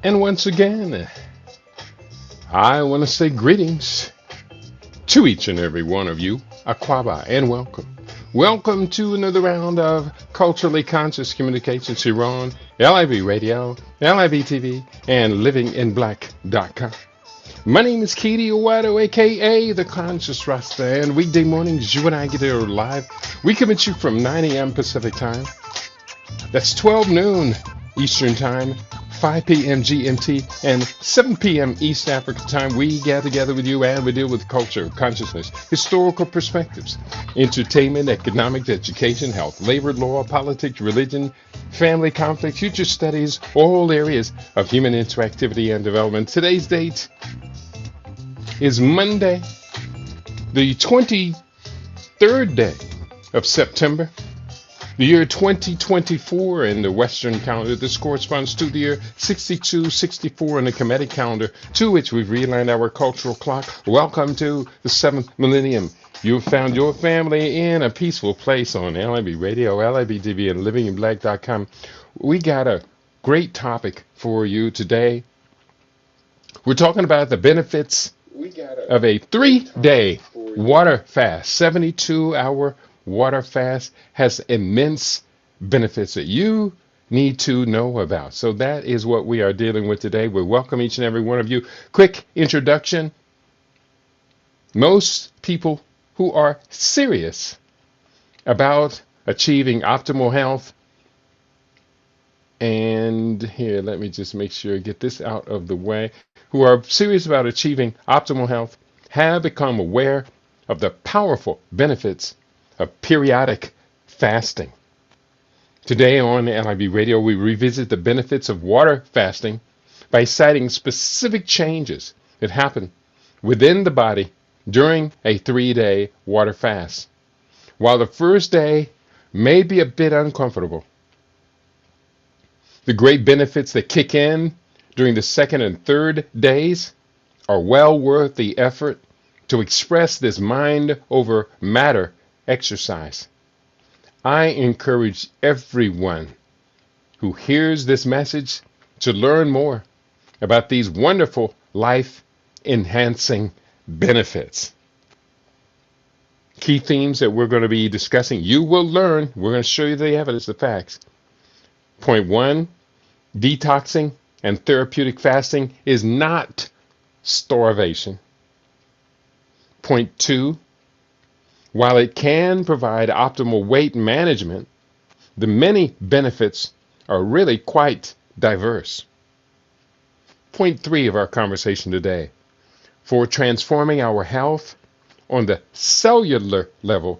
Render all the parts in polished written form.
And once again, I want to say greetings to each and every one of you, Aquaba, and welcome. Welcome to another round of Culturally Conscious Communications here on LIB Radio, LIB TV, and LivingInBlack.com. My name is Keity Owato, aka The Conscious Rasta, and weekday mornings you and I get here live. We come at you from 9 a.m. Pacific Time. That's 12 noon Eastern Time, 5 p.m. GMT, and 7 p.m. East Africa Time. We gather together with you and we deal with culture, consciousness, historical perspectives, entertainment, economics, education, health, labor, law, politics, religion, family conflict, future studies, all areas of human interactivity and development. Today's date is Monday, the 23rd day of September, the year 2024 in the Western calendar. This corresponds to the year 6264 in the Kemetic calendar, to which we've realigned our cultural clock. Welcome to the 7th millennium. You've found your family in a peaceful place on LIB Radio, LIB TV, and LivingInBlack.com. We got a great topic for you today. We're talking about the benefits of a 3-day water fast. 72-hour water fast has immense benefits that you need to know about. So that is what we are dealing with today. We welcome each and every one of you. Quick introduction. Most people who are serious about achieving optimal health, and here, let me just make sure I get this out of the way, who are serious about achieving optimal health have become aware of the powerful benefits of periodic fasting. Today on LIB Radio, we revisit the benefits of water fasting by citing specific changes that happen within the body during a 3-day water fast. While the first day may be a bit uncomfortable, the great benefits that kick in during the second and third days are well worth the effort to express this mind over matter exercise. I encourage everyone who hears this message to learn more about these wonderful life enhancing benefits. Key themes that we're going to be discussing. You will learn. We're going to show you the evidence, the facts. Point 1, detoxing and therapeutic fasting is not starvation. Point 2, while it can provide optimal weight management, the many benefits are really quite diverse. Point 3 of our conversation today, for transforming our health on the cellular level,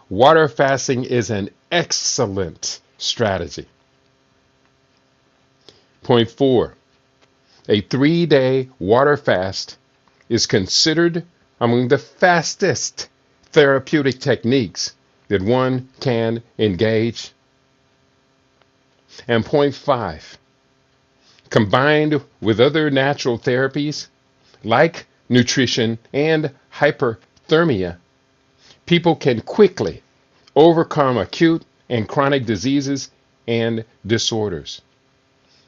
water fasting is an excellent strategy. Point 4, a 3-day water fast is considered among the fastest therapeutic techniques that one can engage. And point 5, combined with other natural therapies like nutrition and hyperthermia, people can quickly overcome acute and chronic diseases and disorders.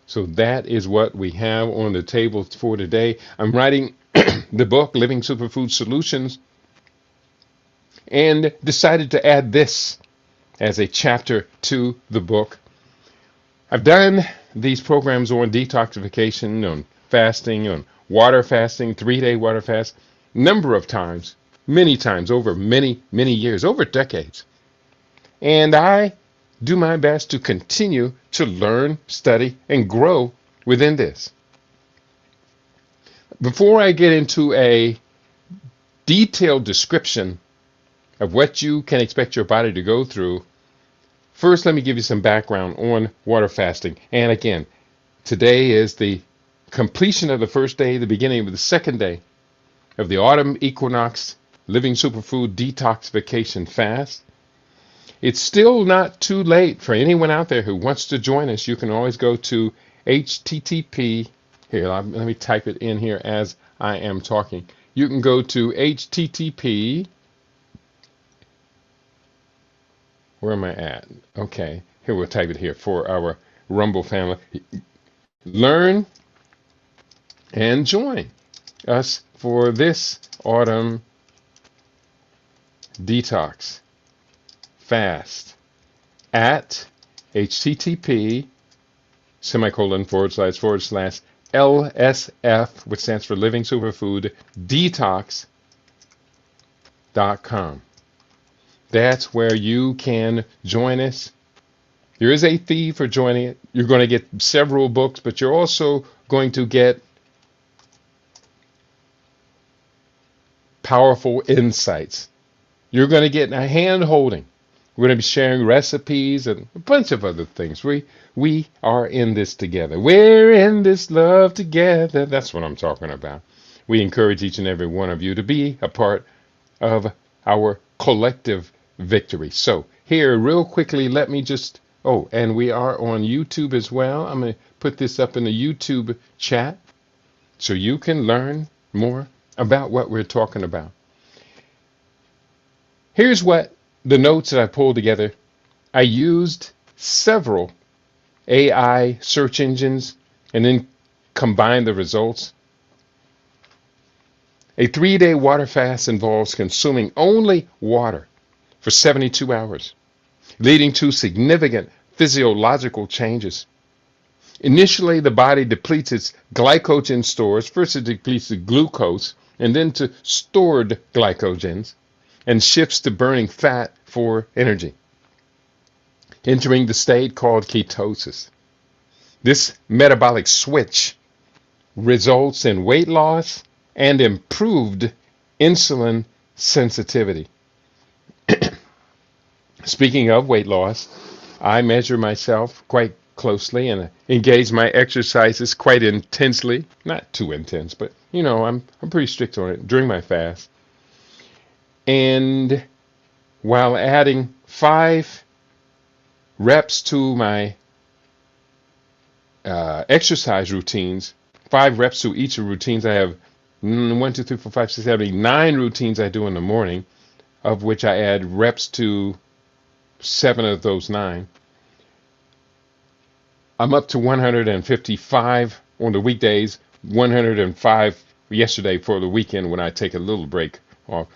So that is what we have on the table for today. I'm writing the book, Living Superfood Solutions, and decided to add this as a chapter to the book. I've done these programs on detoxification, on fasting, on water fasting, 3-day water fast, number of times, many times, over many, many years, over decades. And I do my best to continue to learn, study, and grow within this. Before I get into a detailed description of what you can expect your body to go through, first let me give you some background on water fasting. And again, today is the completion of the first day, the beginning of the second day of the autumn equinox Living Superfood Detoxification Fast. It's still not too late for anyone out there who wants to join us. You can always go to http. Here, let me type it in here as I am talking. You can go to http. Where am I at? Okay, here we'll type it here for our Rumble family. Learn and join us for this autumn detox fast at http // LSF, which stands for Living Superfood Detox.com. That's where you can join us. There is a fee for joining it. You're going to get several books, but you're also going to get powerful insights. You're going to get a hand holding. We're going to be sharing recipes and a bunch of other things. We are in this together. We're in this love together. That's what I'm talking about. We encourage each and every one of you to be a part of our collective victory. So here, real quickly, let me just, and we are on YouTube as well. I'm going to put this up in the YouTube chat so you can learn more about what we're talking about. Here's what the notes that I pulled together. I used several AI search engines and then combined the results. A 3-day water fast involves consuming only water for 72 hours, leading to significant physiological changes. Initially, the body depletes its glycogen stores. First, it depletes the glucose and then to stored glycogens, and shifts to burning fat for energy, entering the state called ketosis. This metabolic switch results in weight loss and improved insulin sensitivity. Speaking of weight loss, I measure myself quite closely and engage my exercises quite intensely. Not too intense, but I'm pretty strict on it during my fast. And while adding 5 reps to my exercise routines, 5 reps to each of the routines, I have 1, 2, 3, 4, 5, 6, 7, 8, 9 routines I do in the morning, of which I add reps to 7 of those 9. I'm up to 155 on the weekdays, 105 yesterday for the weekend when I take a little break off.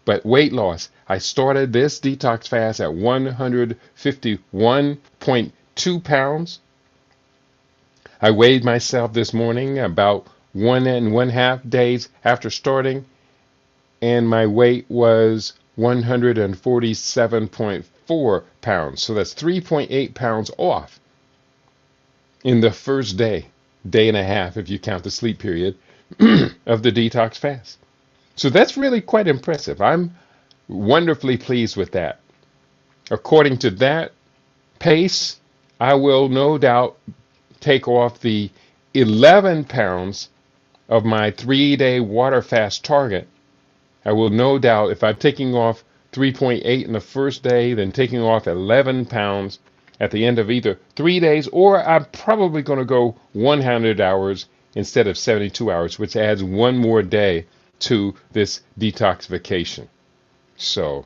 But weight loss, I started this detox fast at 151.2 pounds. I weighed myself this morning about 1.5 days after starting, and my weight was 147.4 pounds. So that's 3.8 pounds off in the first day and a half, if you count the sleep period of the detox fast. So that's really quite impressive. I'm wonderfully pleased with that. According to that pace, I will no doubt take off the 11 pounds of my 3-day water fast target. I will no doubt, if I'm taking off 3.8 in the first day, then taking off 11 pounds at the end of either 3 days, or I'm probably going to go 100 hours instead of 72 hours, which adds one more day to this detoxification. So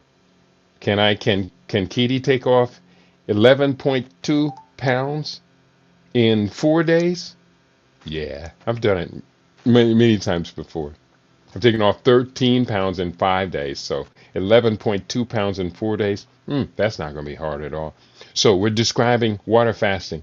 can Kitty take off 11.2 pounds in 4 days? Yeah, I've done it many times before. I've taken off 13 pounds in 5 days, so 11.2 pounds in 4 days. That's not going to be hard at all. So we're describing water fasting.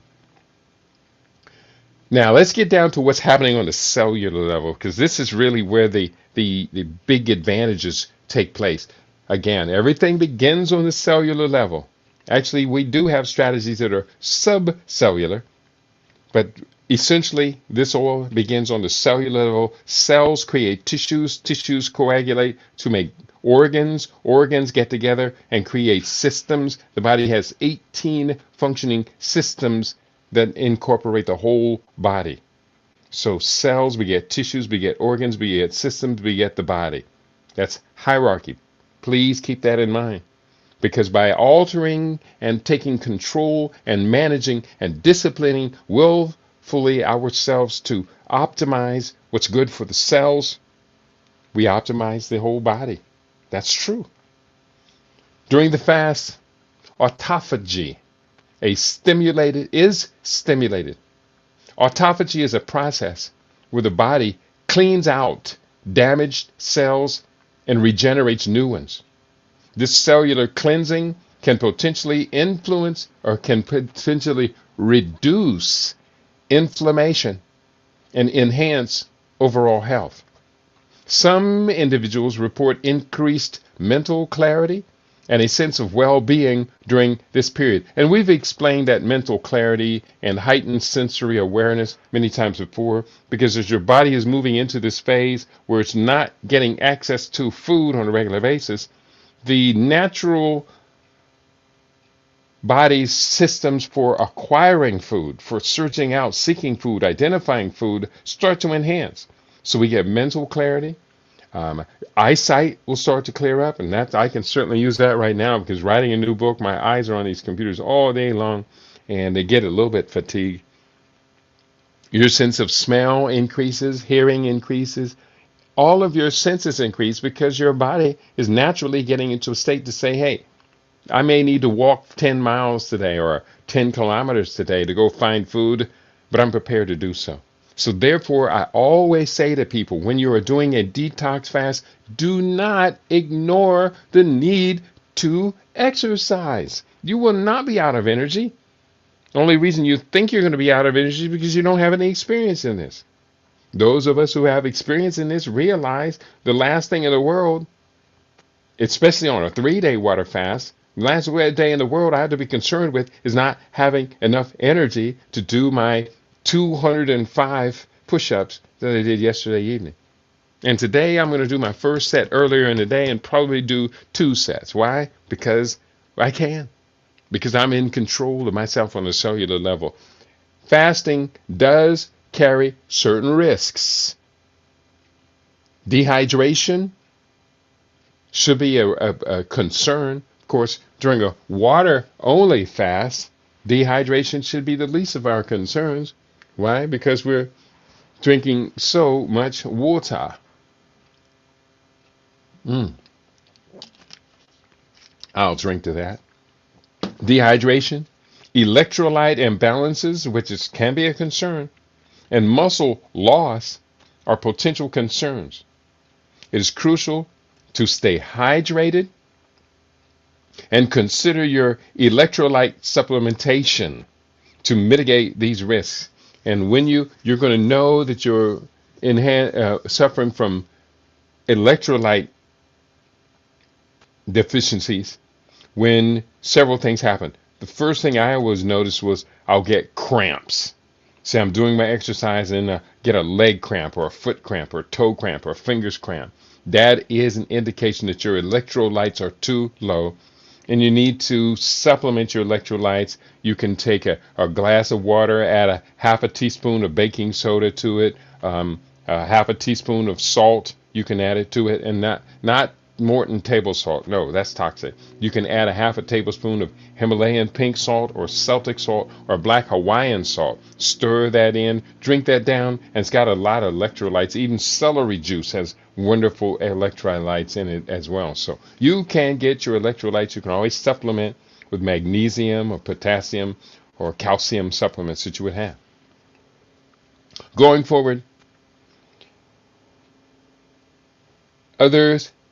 Now let's get down to what's happening on the cellular level, because this is really where the big advantages take place. Again, everything begins on the cellular level. Actually, we do have strategies that are subcellular, but essentially this all begins on the cellular level. Cells create tissues, tissues coagulate to make organs, organs get together and create systems. The body has 18 functioning systems that incorporate the whole body. So cells beget tissues, beget organs, beget systems, beget the body. That's hierarchy. Please keep that in mind. Because by altering and taking control and managing and disciplining willfully ourselves to optimize what's good for the cells, we optimize the whole body. That's true. During the fast, autophagy is stimulated. Autophagy is a process where the body cleans out damaged cells and regenerates new ones. This cellular cleansing can potentially influence or can potentially reduce inflammation and enhance overall health. Some individuals report increased mental clarity and a sense of well-being during this period. And we've explained that mental clarity and heightened sensory awareness many times before, because as your body is moving into this phase where it's not getting access to food on a regular basis, the natural body's systems for acquiring food, for searching out, seeking food, identifying food, start to enhance. So we get mental clarity. Eyesight will start to clear up, and that I can certainly use that right now because writing a new book, my eyes are on these computers all day long, and they get a little bit fatigued. Your sense of smell increases, hearing increases, all of your senses increase because your body is naturally getting into a state to say, hey, I may need to walk 10 miles today or 10 kilometers today to go find food, but I'm prepared to do so. So therefore, I always say to people, when you are doing a detox fast, do not ignore the need to exercise. You will not be out of energy. The only reason you think you're going to be out of energy is because you don't have any experience in this. Those of us who have experience in this realize the last thing in the world, especially on a 3-day water fast, the last day in the world I have to be concerned with is not having enough energy to do my 205 push-ups that I did yesterday evening. And today I'm going to do my first set earlier in the day and probably do 2 sets. Why? Because I can. Because I'm in control of myself on a cellular level. Fasting does carry certain risks. Dehydration should be a concern. Of course, during a water-only fast, dehydration should be the least of our concerns. Why? Because we're drinking so much water. I'll drink to that. Dehydration, electrolyte imbalances, which can be a concern, and muscle loss are potential concerns. It is crucial to stay hydrated and consider your electrolyte supplementation to mitigate these risks. And when you're going to know that you're suffering from electrolyte deficiencies when several things happen. The first thing I always noticed was I'll get cramps. Say I'm doing my exercise and get a leg cramp or a foot cramp or a toe cramp or a fingers cramp. That is an indication that your electrolytes are too low and you need to supplement your electrolytes. You can take a glass of water, add a half a teaspoon of baking soda to it, a half a teaspoon of salt. You can add it to it, and not Morton table salt. No, that's toxic. You can add a half a tablespoon of Himalayan pink salt or Celtic salt or black Hawaiian salt. Stir that in, drink that down, and it's got a lot of electrolytes. Even celery juice has wonderful electrolytes in it as well. So you can get your electrolytes. You can always supplement with magnesium or potassium or calcium supplements that you would have. Going forward,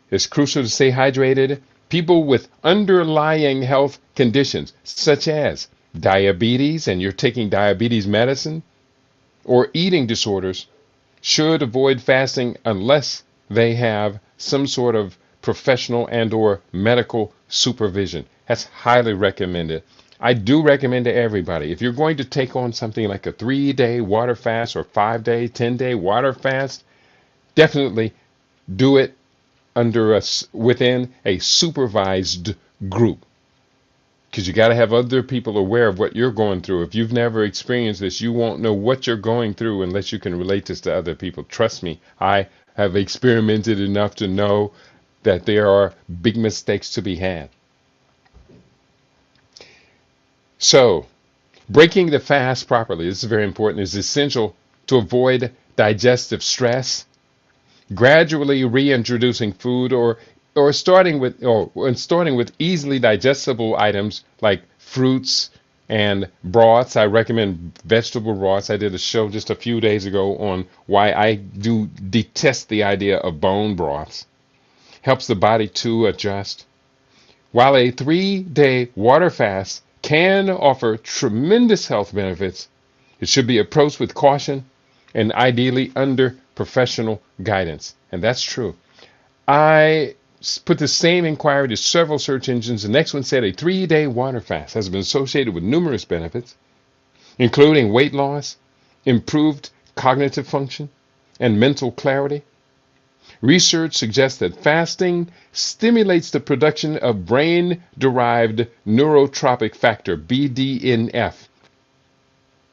it's crucial to stay hydrated. People with underlying health conditions, such as diabetes, and you're taking diabetes medicine, or eating disorders, should avoid fasting unless they have some sort of professional and or medical supervision. That's highly recommended. I do recommend to everybody, if you're going to take on something like a 3-day water fast or 5-day, 10-day water fast, definitely do it within a supervised group, because you got to have other people aware of what you're going through. If you've never experienced this, you won't know what you're going through unless you can relate this to other people. Trust me, I have experimented enough to know that there are big mistakes to be had. So, breaking the fast properly, this is very important, is essential to avoid digestive stress. Gradually reintroducing food or starting with easily digestible items like fruits, And broths, I recommend vegetable broths. I did a show just a few days ago on why I do detest the idea of bone broths. Helps the body to adjust. While a 3-day water fast can offer tremendous health benefits, it should be approached with caution and ideally under professional guidance. And that's true. I put the same inquiry to several search engines. The next one said a 3-day water fast has been associated with numerous benefits, including weight loss, improved cognitive function, and mental clarity. Research suggests that fasting stimulates the production of brain-derived neurotrophic factor, BDNF,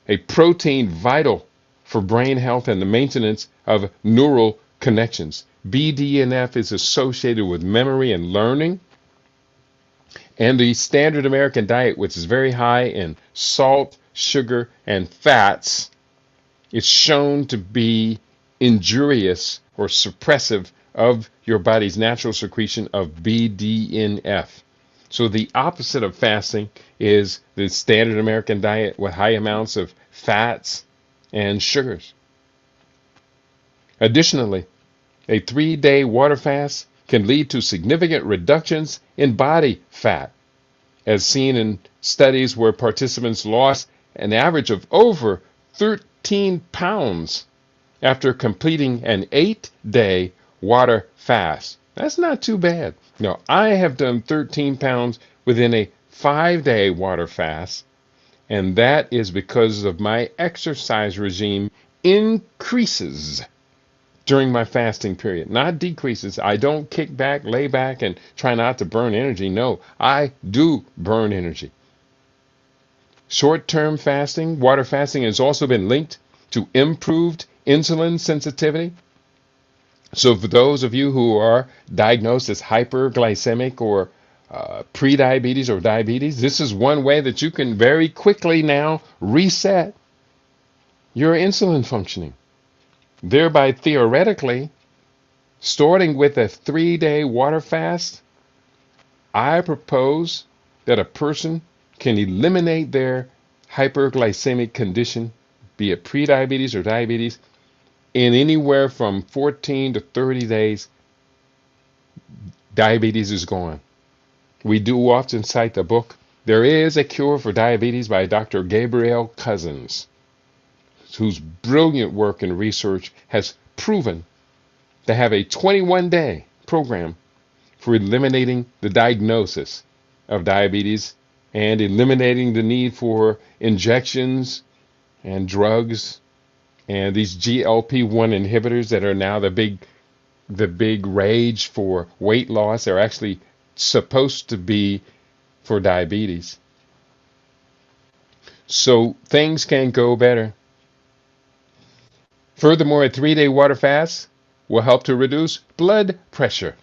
a protein vital for brain health and the maintenance of neural connections. BDNF is associated with memory and learning. And the standard American diet, which is very high in salt, sugar, and fats, is shown to be injurious or suppressive of your body's natural secretion of BDNF. So the opposite of fasting is the standard American diet with high amounts of fats and sugars. Additionally, a 3-day water fast can lead to significant reductions in body fat, as seen in studies where participants lost an average of over 13 pounds after completing an 8-day water fast. That's not too bad. Now, I have done 13 pounds within a 5-day water fast, and that is because of my exercise regime increases during my fasting period, not decreases. I don't kick back, lay back, and try not to burn energy. No, I do burn energy. Short-term fasting, water fasting, has also been linked to improved insulin sensitivity. So for those of you who are diagnosed as hyperglycemic or pre-diabetes or diabetes, this is one way that you can very quickly now reset your insulin functioning. Thereby, theoretically, starting with a 3-day water fast, I propose that a person can eliminate their hyperglycemic condition, be it prediabetes or diabetes, in anywhere from 14 to 30 days. Diabetes is gone. We do often cite the book, There Is a Cure for Diabetes by Dr. Gabrielle Cousens, whose brilliant work and research has proven to have a 21-day program for eliminating the diagnosis of diabetes and eliminating the need for injections and drugs and these GLP-1 inhibitors that are now the big rage for weight loss. Are actually supposed to be for diabetes. So things can go better. Furthermore, a 3-day water fast will help to reduce blood pressure.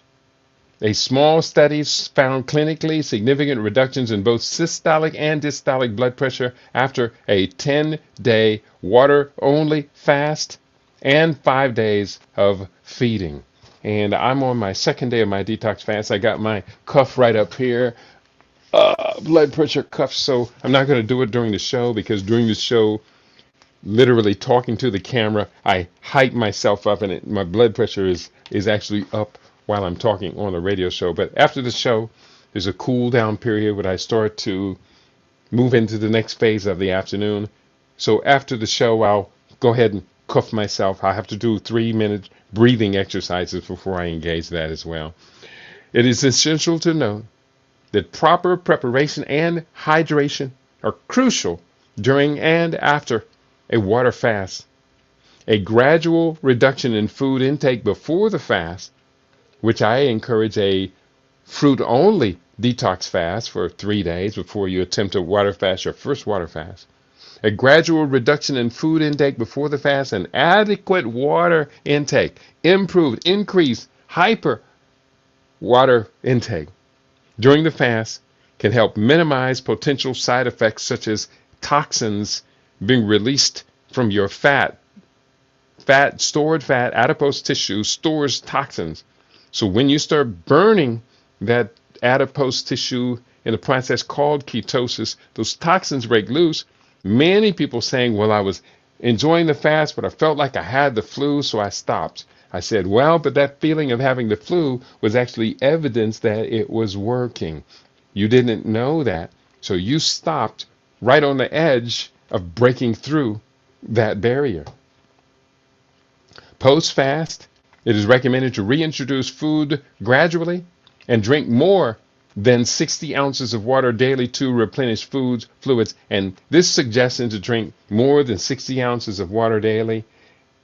A small study found clinically significant reductions in both systolic and diastolic blood pressure after a 10-day water-only fast and 5 days of feeding. And I'm on my 2nd day of my detox fast. I got my cuff right up here, blood pressure cuff. So I'm not going to do it during the show, because during the show, literally talking to the camera, I hype myself up, and my blood pressure is actually up while I'm talking on the radio show. But after the show, there's a cool down period where I start to move into the next phase of the afternoon. So after the show, I'll go ahead and cuff myself. I have to do 3-minute breathing exercises before I engage that as well. It is essential to know that proper preparation and hydration are crucial during and after a water fast. A gradual reduction in food intake before the fast, which I encourage a fruit-only detox fast for 3 days before you attempt to water fast your first water fast. A gradual reduction in food intake before the fast and adequate water intake, increased hyper water intake during the fast can help minimize potential side effects such as toxins being released from your stored fat, adipose tissue stores toxins. So when you start burning that adipose tissue in a process called ketosis, those toxins break loose. Many people saying, well, I was enjoying the fast, but I felt like I had the flu, so I stopped. I said, well, but that feeling of having the flu was actually evidence that it was working. You didn't know that, so you stopped right on the edge of breaking through that barrier. Post-fast, it is recommended to reintroduce food gradually and drink more than 60 ounces of water daily to replenish fluids. And this suggestion to drink more than 60 ounces of water daily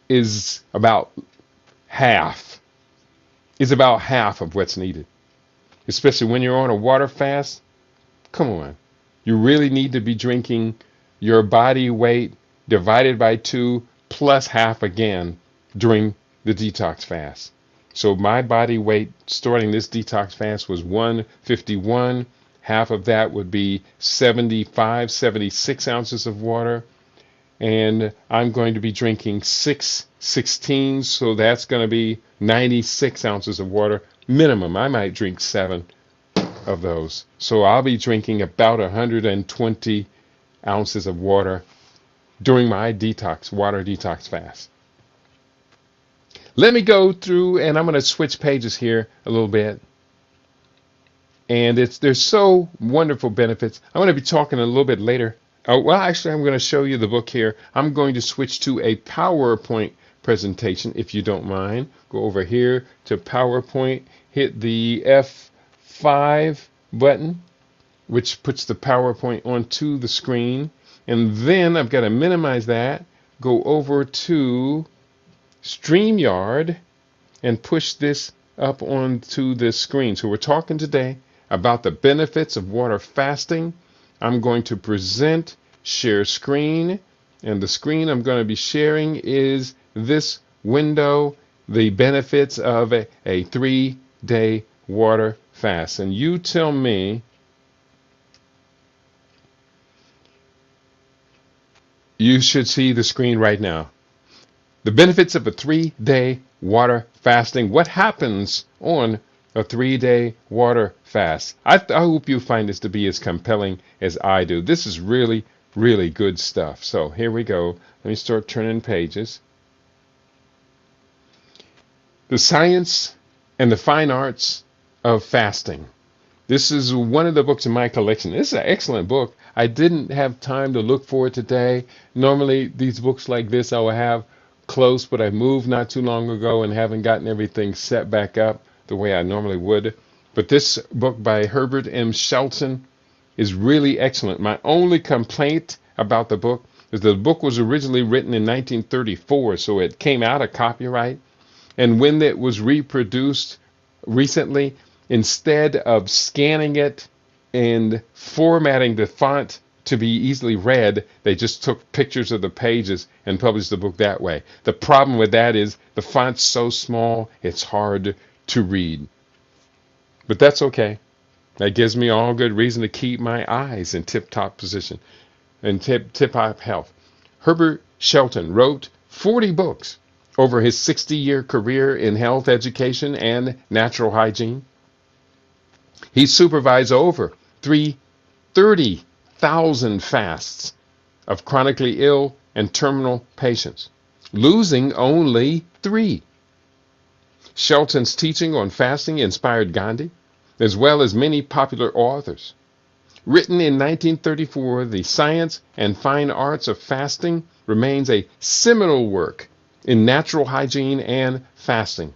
is about half. Is about half of what's needed. Especially when you're on a water fast. Come on. You really need to be drinking your body weight divided by 2 plus half again during the detox fast. So my body weight starting this detox fast was 151. Half of that would be 75, 76 ounces of water. And I'm going to be drinking 6/16, so that's going to be 96 ounces of water minimum. I might drink 7 of those. So I'll be drinking about 120 ounces of water during my water detox fast. Let me go through, and I'm going to switch pages here a little bit. And there's so wonderful benefits. I'm going to be talking a little bit later. Oh, well, actually, I'm going to show you the book here. I'm going to switch to a PowerPoint presentation, if you don't mind. Go over here to PowerPoint, hit the F5 button, which puts the PowerPoint onto the screen. And then I've got to minimize that, go over to StreamYard, and push this up onto the screen. So we're talking today about the benefits of water fasting. I'm going to present, share screen, and the screen I'm going to be sharing is this window, the benefits of a 3-day water fast. And you tell me, you should see the screen right now. The benefits of a 3-day water fasting. What happens on a 3-day water fast? I hope you find this to be as compelling as I do. This is really, really good stuff. So here we go. Let me start turning pages. The Science and the Fine Arts of Fasting. This is one of the books in my collection. This is an excellent book. I didn't have time to look for it today. Normally, these books like this I will have close, but I moved not too long ago and haven't gotten everything set back up the way I normally would. But this book by Herbert M. Shelton is really excellent. My only complaint about the book is the book was originally written in 1934, so it came out of copyright. And when it was reproduced recently, instead of scanning it and formatting the font to be easily read, they just took pictures of the pages and published the book that way. The problem with that is the font's so small, it's hard to read. But that's okay. That gives me all good reason to keep my eyes in tip-top position and tip-top health. Herbert Shelton wrote 40 books over his 60-year career in health education and natural hygiene. He supervised over 30,000 fasts of chronically ill and terminal patients, losing only 3. Shelton's teaching on fasting inspired Gandhi, as well as many popular authors. Written in 1934, The Science and Fine Arts of Fasting remains a seminal work in natural hygiene and fasting.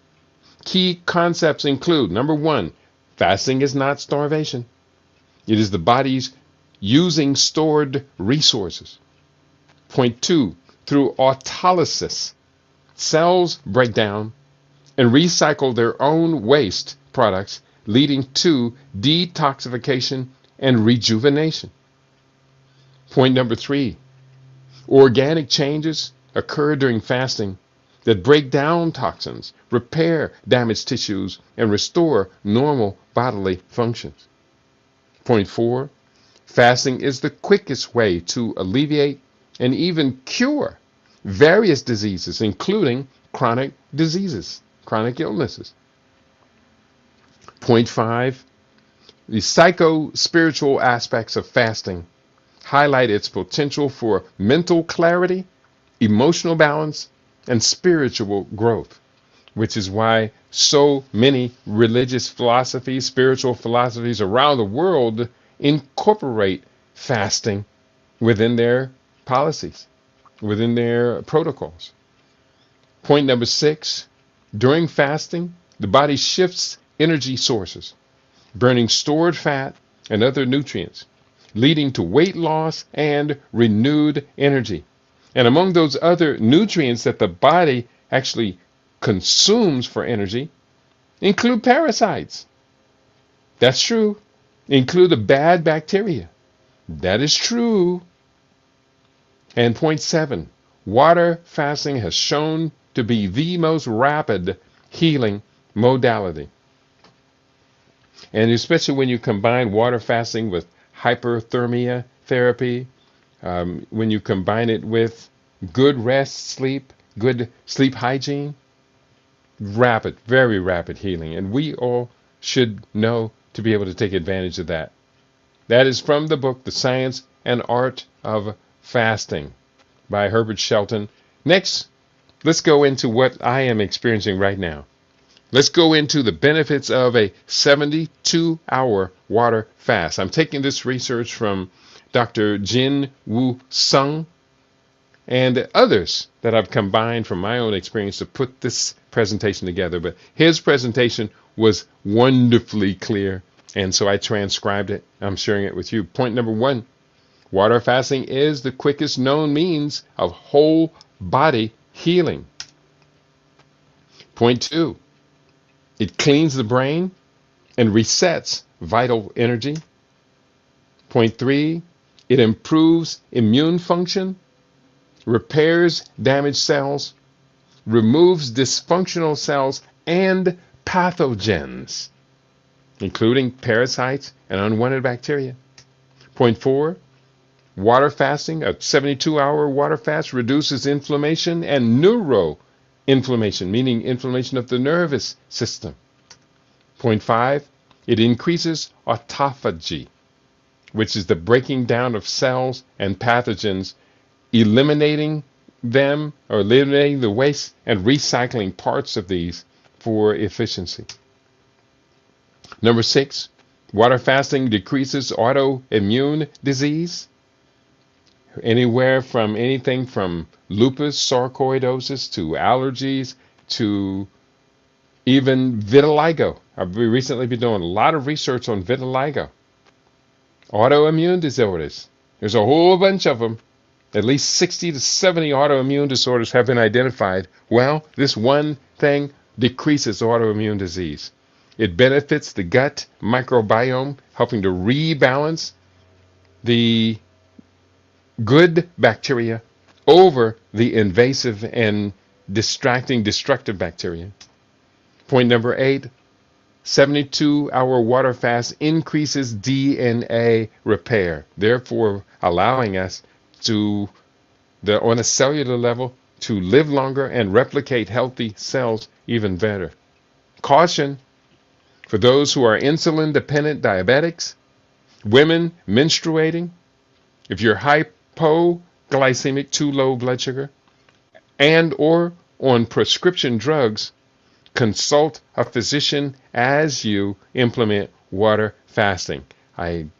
Key concepts include, number 1, fasting is not starvation. It is the body's using stored resources. Point 2, through autolysis, cells break down and recycle their own waste products, leading to detoxification and rejuvenation. Point number 3, organic changes occur during fasting that break down toxins, repair damaged tissues, and restore normal bodily functions. Point 4, fasting is the quickest way to alleviate and even cure various diseases, including chronic diseases, chronic illnesses. Point 5, The psycho-spiritual aspects of fasting highlight its potential for mental clarity, emotional balance, and spiritual growth, which is why so many religious philosophies, spiritual philosophies around the world incorporate fasting within their policies, within their protocols. Point number 6, during fasting, the body shifts energy sources, burning stored fat and other nutrients, leading to weight loss and renewed energy. And among those other nutrients that the body actually consumes for energy include parasites. That's true. Include the bad bacteria. That is true. And point 7, water fasting has shown to be the most rapid healing modality. And especially when you combine water fasting with hyperthermia therapy, when you combine it with good rest, sleep, good sleep hygiene, rapid, very rapid healing. And we all should know to be able to take advantage of that. That is from the book, The Science and Art of Fasting by Herbert Shelton. Next, let's go into what I am experiencing right now. Let's go into the benefits of a 72-hour water fast. I'm taking this research from Dr. Jin Woo Sung and others that I've combined from my own experience to put this presentation together. But his presentation was wonderfully clear, and so I transcribed it. I'm sharing it with you. Point number 1, water fasting is the quickest known means of whole body healing. Point 2, it cleans the brain and resets vital energy. Point 3, it improves immune function, repairs damaged cells, removes dysfunctional cells and pathogens, including parasites and unwanted bacteria. Point 4, water fasting, a 72-hour water fast, reduces inflammation and neuroinflammation, meaning inflammation of the nervous system. Point 5, it increases autophagy, which is the breaking down of cells and pathogens, eliminating them or eliminating the waste and recycling parts of these for efficiency. Number 6, water fasting decreases autoimmune disease, anywhere from anything from lupus, sarcoidosis, to allergies, to even vitiligo. I've recently been doing a lot of research on vitiligo. Autoimmune disorders. There's a whole bunch of them. At least 60 to 70 autoimmune disorders have been identified. Well, this one thing decreases autoimmune disease. It benefits the gut microbiome, helping to rebalance the good bacteria over the invasive and destructive bacteria. Point number 8, 72-hour water fast increases DNA repair, therefore allowing us to, on a cellular level, to live longer and replicate healthy cells even better. Caution for those who are insulin-dependent diabetics, women menstruating, if you're hypoglycemic, too low blood sugar, and or on prescription drugs, consult a physician as you implement water fasting. I'm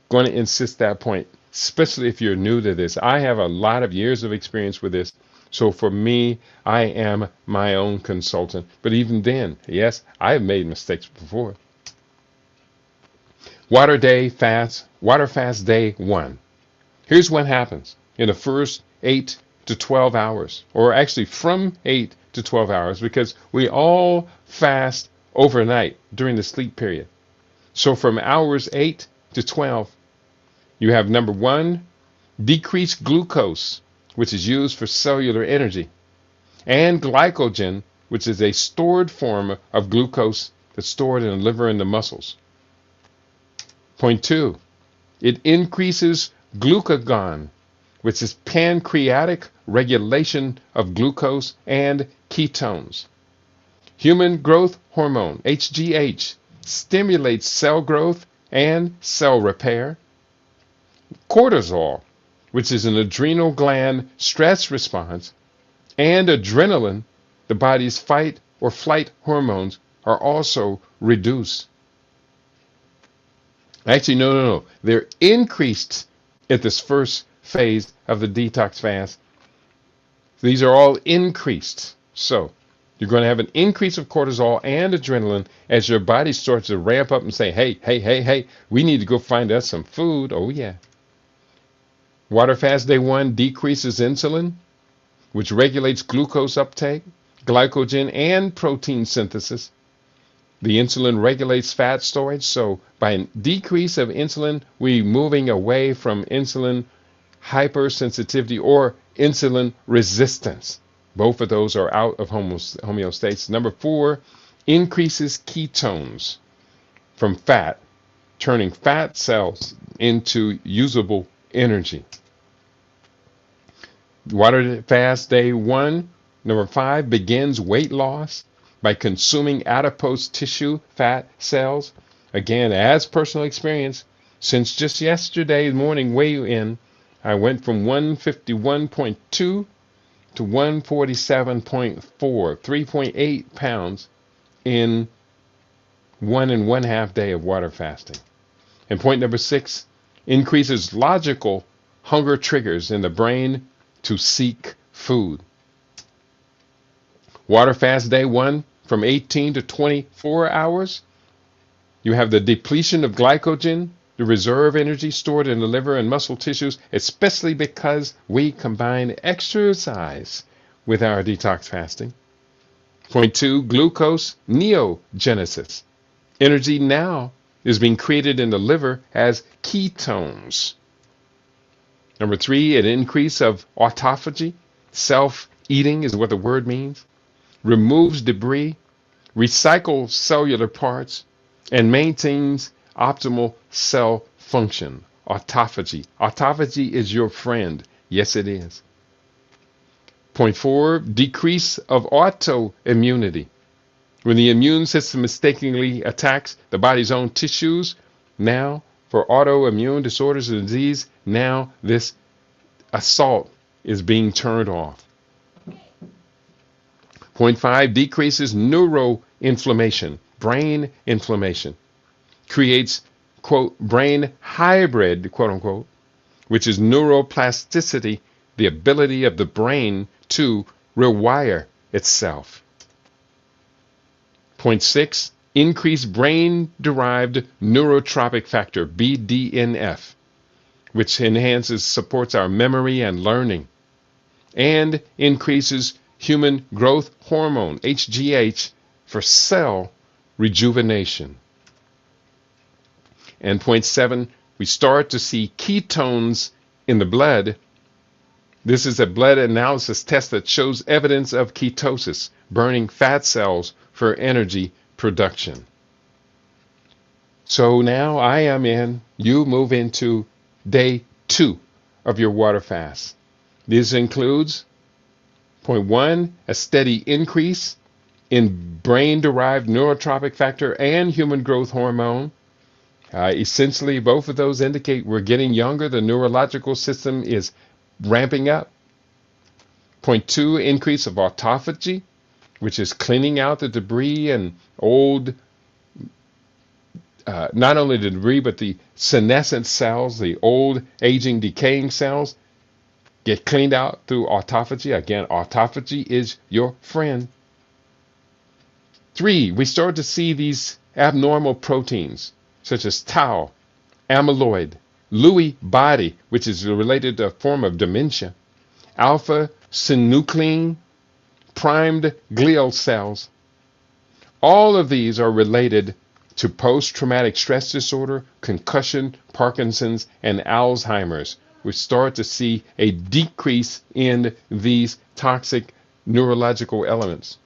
going to insist that point, especially if you're new to this. I have a lot of years of experience with this. So for me, I am my own consultant. But even then, yes, I have made mistakes before. Water fast day 1. Here's what happens in the first 8 to 12 hours, or actually from 8 to 12 hours, because we all fast overnight during the sleep period. So from hours 8 to 12, you have number 1, decreased glucose, which is used for cellular energy, and glycogen, which is a stored form of glucose that's stored in the liver and the muscles. Point 2, it increases glucagon, which is pancreatic regulation of glucose and ketones. Human growth hormone, HGH, stimulates cell growth and cell repair. Cortisol, which is an adrenal gland stress response, and adrenaline, the body's fight or flight hormones, are also reduced. Actually, no. They're increased at this first phase of the detox fast. These are all increased. So you're going to have an increase of cortisol and adrenaline as your body starts to ramp up and say, hey, we need to go find us some food. Oh, yeah. Water fast day 1 decreases insulin, which regulates glucose uptake, glycogen, and protein synthesis. The insulin regulates fat storage. So by a decrease of insulin, we're moving away from insulin hypersensitivity or insulin resistance. Both of those are out of homeostasis. Number 4, increases ketones from fat, turning fat cells into usable energy. Water fast day 1, number 5, begins weight loss by consuming adipose tissue fat cells. Again, as personal experience, since just yesterday morning weigh-in, I went from 151.2 to 147.4, 3.8 pounds in 1.5 days of water fasting. And point number 6, increases logical hunger triggers in the brain to seek food. Water fast day 1, from 18 to 24 hours, you have the depletion of glycogen, the reserve energy stored in the liver and muscle tissues, especially because we combine exercise with our detox fasting. Point 2, glucose neogenesis. Energy now is being created in the liver as ketones. Number 3, an increase of autophagy. Self-eating is what the word means. Removes debris, recycles cellular parts, and maintains optimal cell function. Autophagy. Autophagy is your friend. Yes, it is. Point 4, decrease of autoimmunity. When the immune system mistakenly attacks the body's own tissues, now for autoimmune disorders and disease, now this assault is being turned off. Point 5, decreases neuroinflammation, brain inflammation. Creates, quote, brain hybrid, quote unquote, which is neuroplasticity, the ability of the brain to rewire itself. Point 6, increase brain-derived neurotrophic factor, BDNF, which supports our memory and learning, and increases human growth hormone, HGH, for cell rejuvenation. And point 7, we start to see ketones in the blood. This is a blood analysis test that shows evidence of ketosis, burning fat cells for energy production. So now you move into day 2 of your water fast. This includes point 1, a steady increase in brain-derived neurotrophic factor and human growth hormone. Essentially, both of those indicate we're getting younger. The neurological system is ramping up. Point 2, increase of autophagy, which is cleaning out the debris and old, not only the debris, but the senescent cells, the old, aging, decaying cells, get cleaned out through autophagy. Again, autophagy is your friend. 3, we start to see these abnormal proteins, such as tau, amyloid, Lewy body, which is related to a form of dementia, alpha-synuclein, primed glial cells. All of these are related to post-traumatic stress disorder, concussion, Parkinson's, and Alzheimer's. We start to see a decrease in these toxic neurological elements.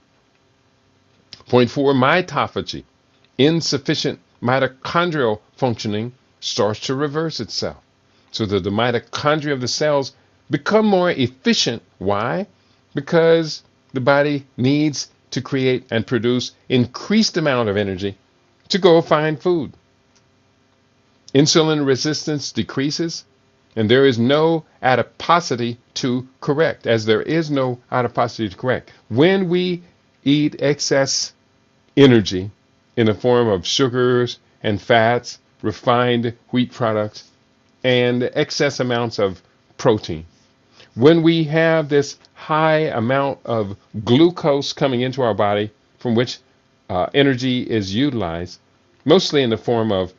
Point 4, mitophagy. Insufficient mitochondrial functioning starts to reverse itself, so that the mitochondria of the cells become more efficient. Why? Because the body needs to create and produce increased amount of energy to go find food. Insulin resistance decreases, and there is no adiposity to correct, as there is no adiposity to correct. When we eat excess energy in the form of sugars and fats, refined wheat products, and excess amounts of protein, when we have this high amount of glucose coming into our body from which energy is utilized, mostly in the form of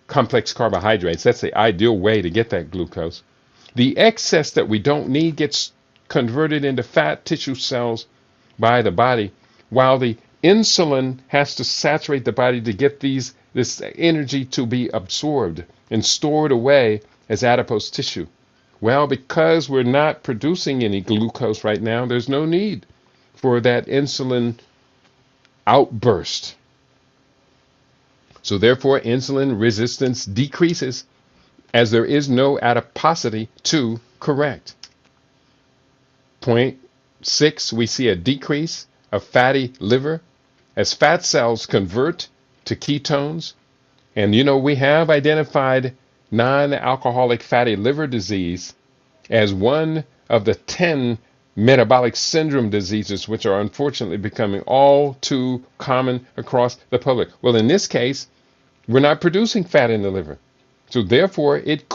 complex carbohydrates. That's the ideal way to get that glucose. The excess that we don't need gets converted into fat tissue cells by the body, while the insulin has to saturate the body to get this energy to be absorbed and stored away as adipose tissue. Well, because we're not producing any glucose right now, there's no need for that insulin outburst. So therefore, insulin resistance decreases as there is no adiposity to correct. Point 6, we see a decrease of fatty liver as fat cells convert to ketones. And we have identified non-alcoholic fatty liver disease as one of the 10 metabolic syndrome diseases, which are unfortunately becoming all too common across the public. Well, in this case, we're not producing fat in the liver. So therefore, it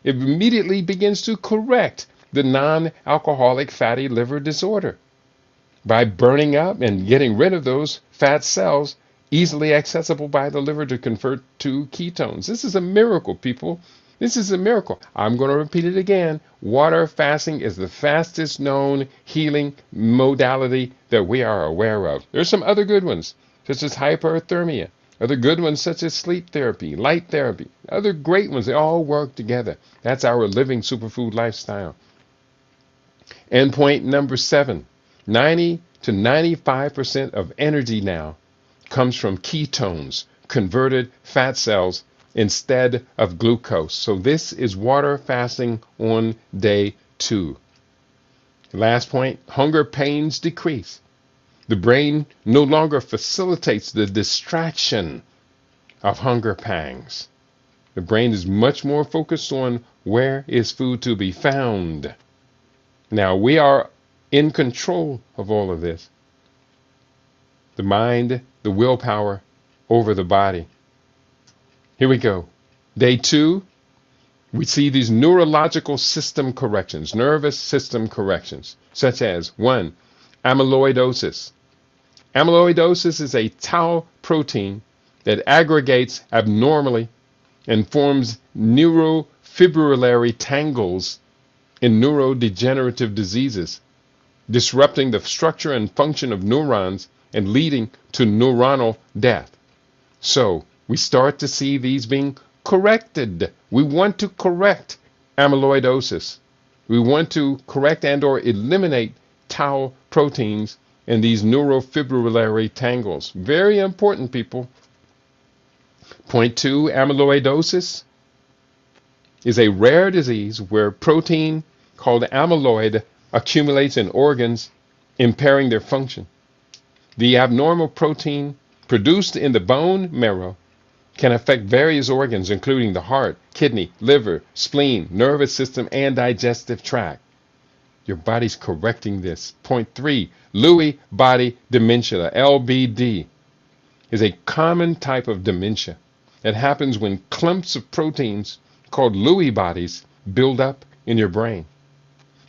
immediately begins to correct the non-alcoholic fatty liver disorder by burning up and getting rid of those fat cells easily accessible by the liver to convert to ketones. This is a miracle, people. This is a miracle. I'm going to repeat it again. Water fasting is the fastest known healing modality that we are aware of. There's some other good ones, such as hyperthermia. Other good ones such as sleep therapy, light therapy. Other great ones. They all work together. That's our living superfood lifestyle. And point number 7, 90 to 95% of energy now comes from ketones, converted fat cells, instead of glucose. So this is water fasting on day 2. Last point, hunger pains decrease. The brain no longer facilitates the distraction of hunger pangs. The brain is much more focused on where is food to be found. Now, we are in control of all of this. The mind, the willpower over the body. Here we go. Day 2, we see these neurological system corrections, nervous system corrections, such as 1, amyloidosis. Amyloidosis is a tau protein that aggregates abnormally and forms neurofibrillary tangles in neurodegenerative diseases, disrupting the structure and function of neurons and leading to neuronal death. So we start to see these being corrected. We want to correct amyloidosis. We want to correct and or eliminate tau proteins and these neurofibrillary tangles. Very important, people. Point 2, amyloidosis is a rare disease where protein called amyloid accumulates in organs, impairing their function. The abnormal protein produced in the bone marrow can affect various organs, including the heart, kidney, liver, spleen, nervous system, and digestive tract. Your body's correcting this. Point 3, Lewy body dementia, LBD, is a common type of dementia that happens when clumps of proteins called Lewy bodies build up in your brain.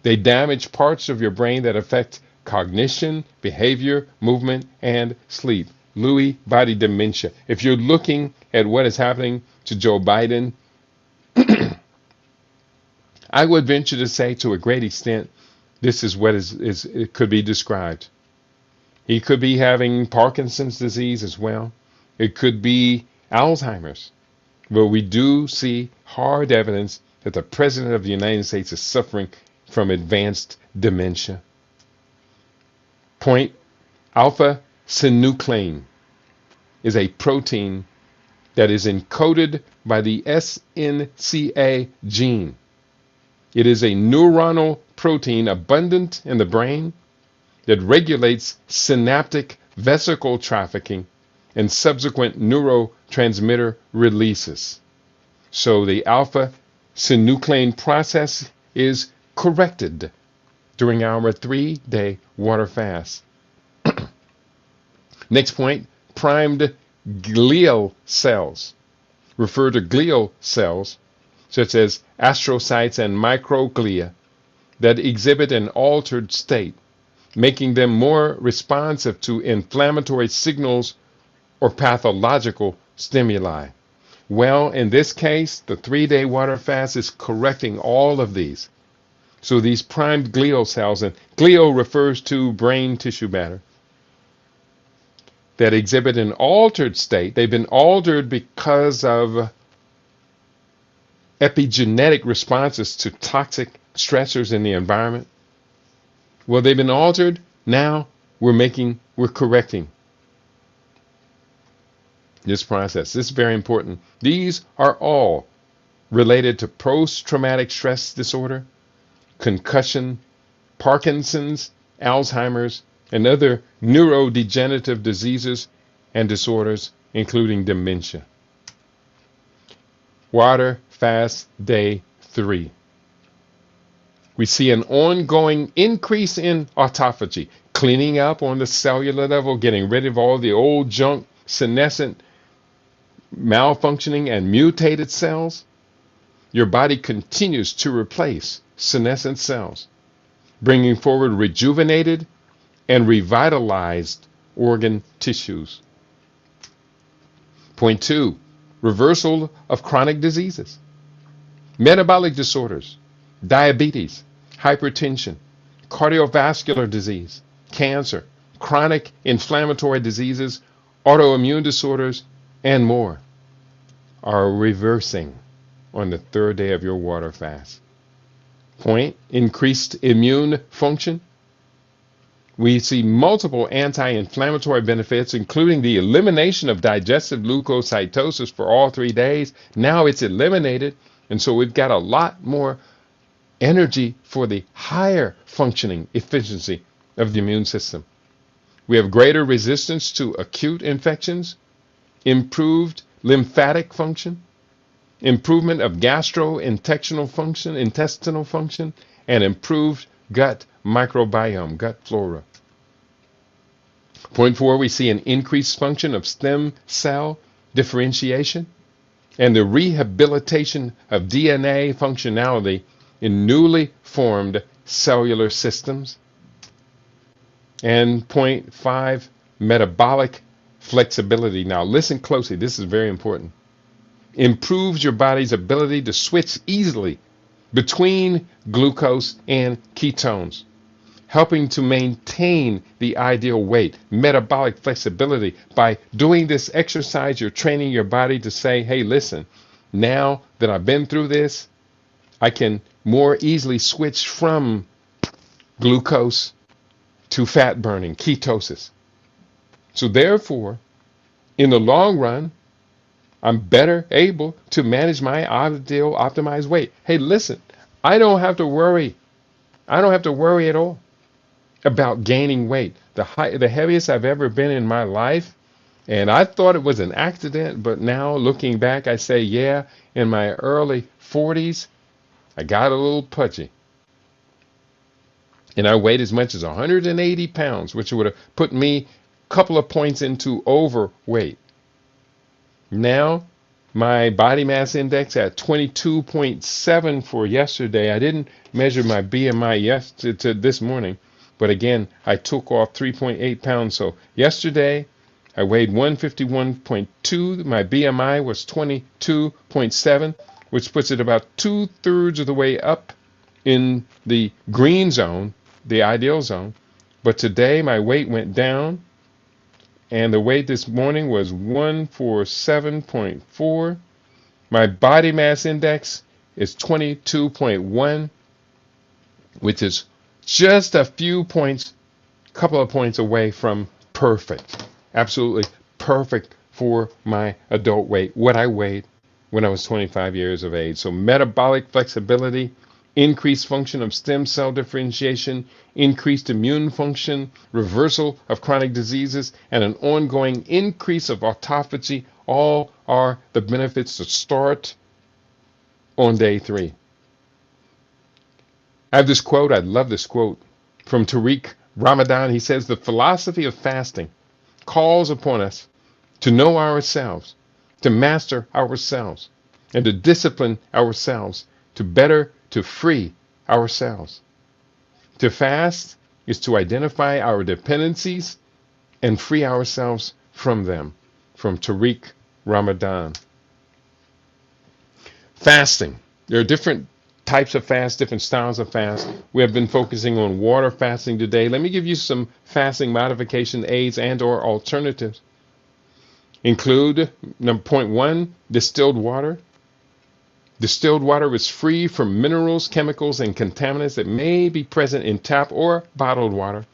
They damage parts of your brain that affect cognition, behavior, movement, and sleep. Lewy body dementia. If you're looking at what is happening to Joe Biden, I would venture to say to a great extent, this is what it could be described. He could be having Parkinson's disease as well. It could be Alzheimer's. But we do see hard evidence that the President of the United States is suffering from advanced dementia. Point, alpha-synuclein is a protein that is encoded by the SNCA gene. It is a neuronal protein abundant in the brain that regulates synaptic vesicle trafficking and subsequent neurotransmitter releases. So the alpha synuclein process is corrected during our 3-day water fast. Next point, primed glial cells. Refer to glial cells such as astrocytes and microglia that exhibit an altered state, making them more responsive to inflammatory signals or pathological stimuli. Well, in this case, the 3-day water fast is correcting all of these. So these primed glial cells, and glial refers to brain tissue matter, that exhibit an altered state. They've been altered because of epigenetic responses to toxic stressors in the environment. Well, they've been altered. Now we're correcting this process. This is very important. These are all related to post-traumatic stress disorder, concussion, Parkinson's, Alzheimer's, and other neurodegenerative diseases and disorders, including dementia. Water fast day 3. We see an ongoing increase in autophagy, cleaning up on the cellular level, getting rid of all the old junk, senescent, malfunctioning, and mutated cells. Your body continues to replace senescent cells, bringing forward rejuvenated and revitalized organ tissues. Point 2, reversal of chronic diseases, metabolic disorders, diabetes, hypertension, cardiovascular disease, cancer, chronic inflammatory diseases, autoimmune disorders, and more are reversing on the 3rd day of your water fast. Point, increased immune function. We see multiple anti-inflammatory benefits, including the elimination of digestive leukocytosis for all 3 days. Now it's eliminated, and so we've got a lot more energy for the higher functioning efficiency of the immune system. We have greater resistance to acute infections, improved lymphatic function, improvement of gastrointestinal function, and improved gut microbiome, gut flora. Point 4, we see an increased function of stem cell differentiation and the rehabilitation of DNA functionality in newly formed cellular systems. And point 5, metabolic flexibility. Now listen closely, this is very important. Improves your body's ability to switch easily between glucose and ketones, helping to maintain the ideal weight. Metabolic flexibility. By doing this exercise, you're training your body to say, hey, listen, now that I've been through this, I can more easily switch from glucose to fat burning, ketosis. So therefore, in the long run, I'm better able to manage my ideal optimized weight. Hey, listen, I don't have to worry. I don't have to worry at all about gaining weight. The heaviest I've ever been in my life, and I thought it was an accident, but now looking back, I say, yeah, in my early 40s, I got a little pudgy. And I weighed as much as 180 pounds, which would have put me a couple of points into overweight. Now, my body mass index at 22.7 for yesterday. I didn't measure my BMI to this morning, but again, I took off 3.8 pounds. So yesterday, I weighed 151.2. My BMI was 22.7, which puts it about 2/3 of the way up in the green zone, the ideal zone. But today, my weight went down. And the weight this morning was 147.4. My body mass index is 22.1, which is just a few points, couple of points away from perfect. Absolutely perfect for my adult weight, what I weighed when I was 25 years of age. So metabolic flexibility, increased function of stem cell differentiation, increased immune function, reversal of chronic diseases, and an ongoing increase of autophagy all are the benefits to start on day 3. I have this quote, I love this quote from Tariq Ramadan. He says, "The philosophy of fasting calls upon us to know ourselves, to master ourselves, and to discipline ourselves, to free ourselves. To fast is to identify our dependencies and free ourselves from them." From Tariq Ramadan. Fasting. There are different types of fast, different styles of fast. We have been focusing on water fasting today. Let me give you some fasting modification aids and or alternatives. Include point 1, distilled water. Distilled water is free from minerals, chemicals, and contaminants that may be present in tap or bottled water.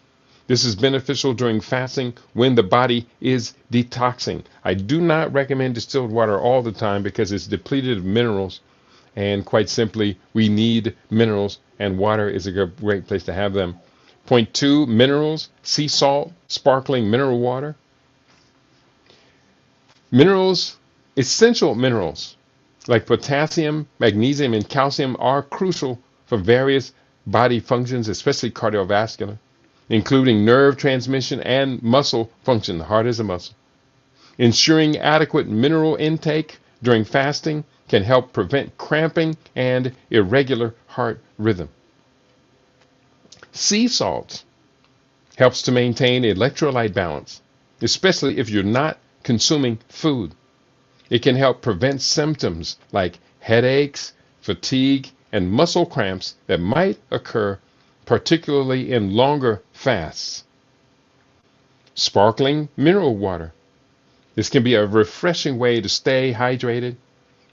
This is beneficial during fasting when the body is detoxing. I do not recommend distilled water all the time because it's depleted of minerals. And quite simply, we need minerals, and water is a great place to have them. Point 2, minerals, sea salt, sparkling mineral water. Minerals, essential minerals like potassium, magnesium, and calcium are crucial for various body functions, especially cardiovascular, including nerve transmission and muscle function. The heart is a muscle. Ensuring adequate mineral intake during fasting can help prevent cramping and irregular heart rhythm. Sea salt helps to maintain electrolyte balance, especially if you're not consuming food. It can help prevent symptoms like headaches, fatigue, and muscle cramps that might occur, particularly in longer fasts. Sparkling mineral water. This can be a refreshing way to stay hydrated.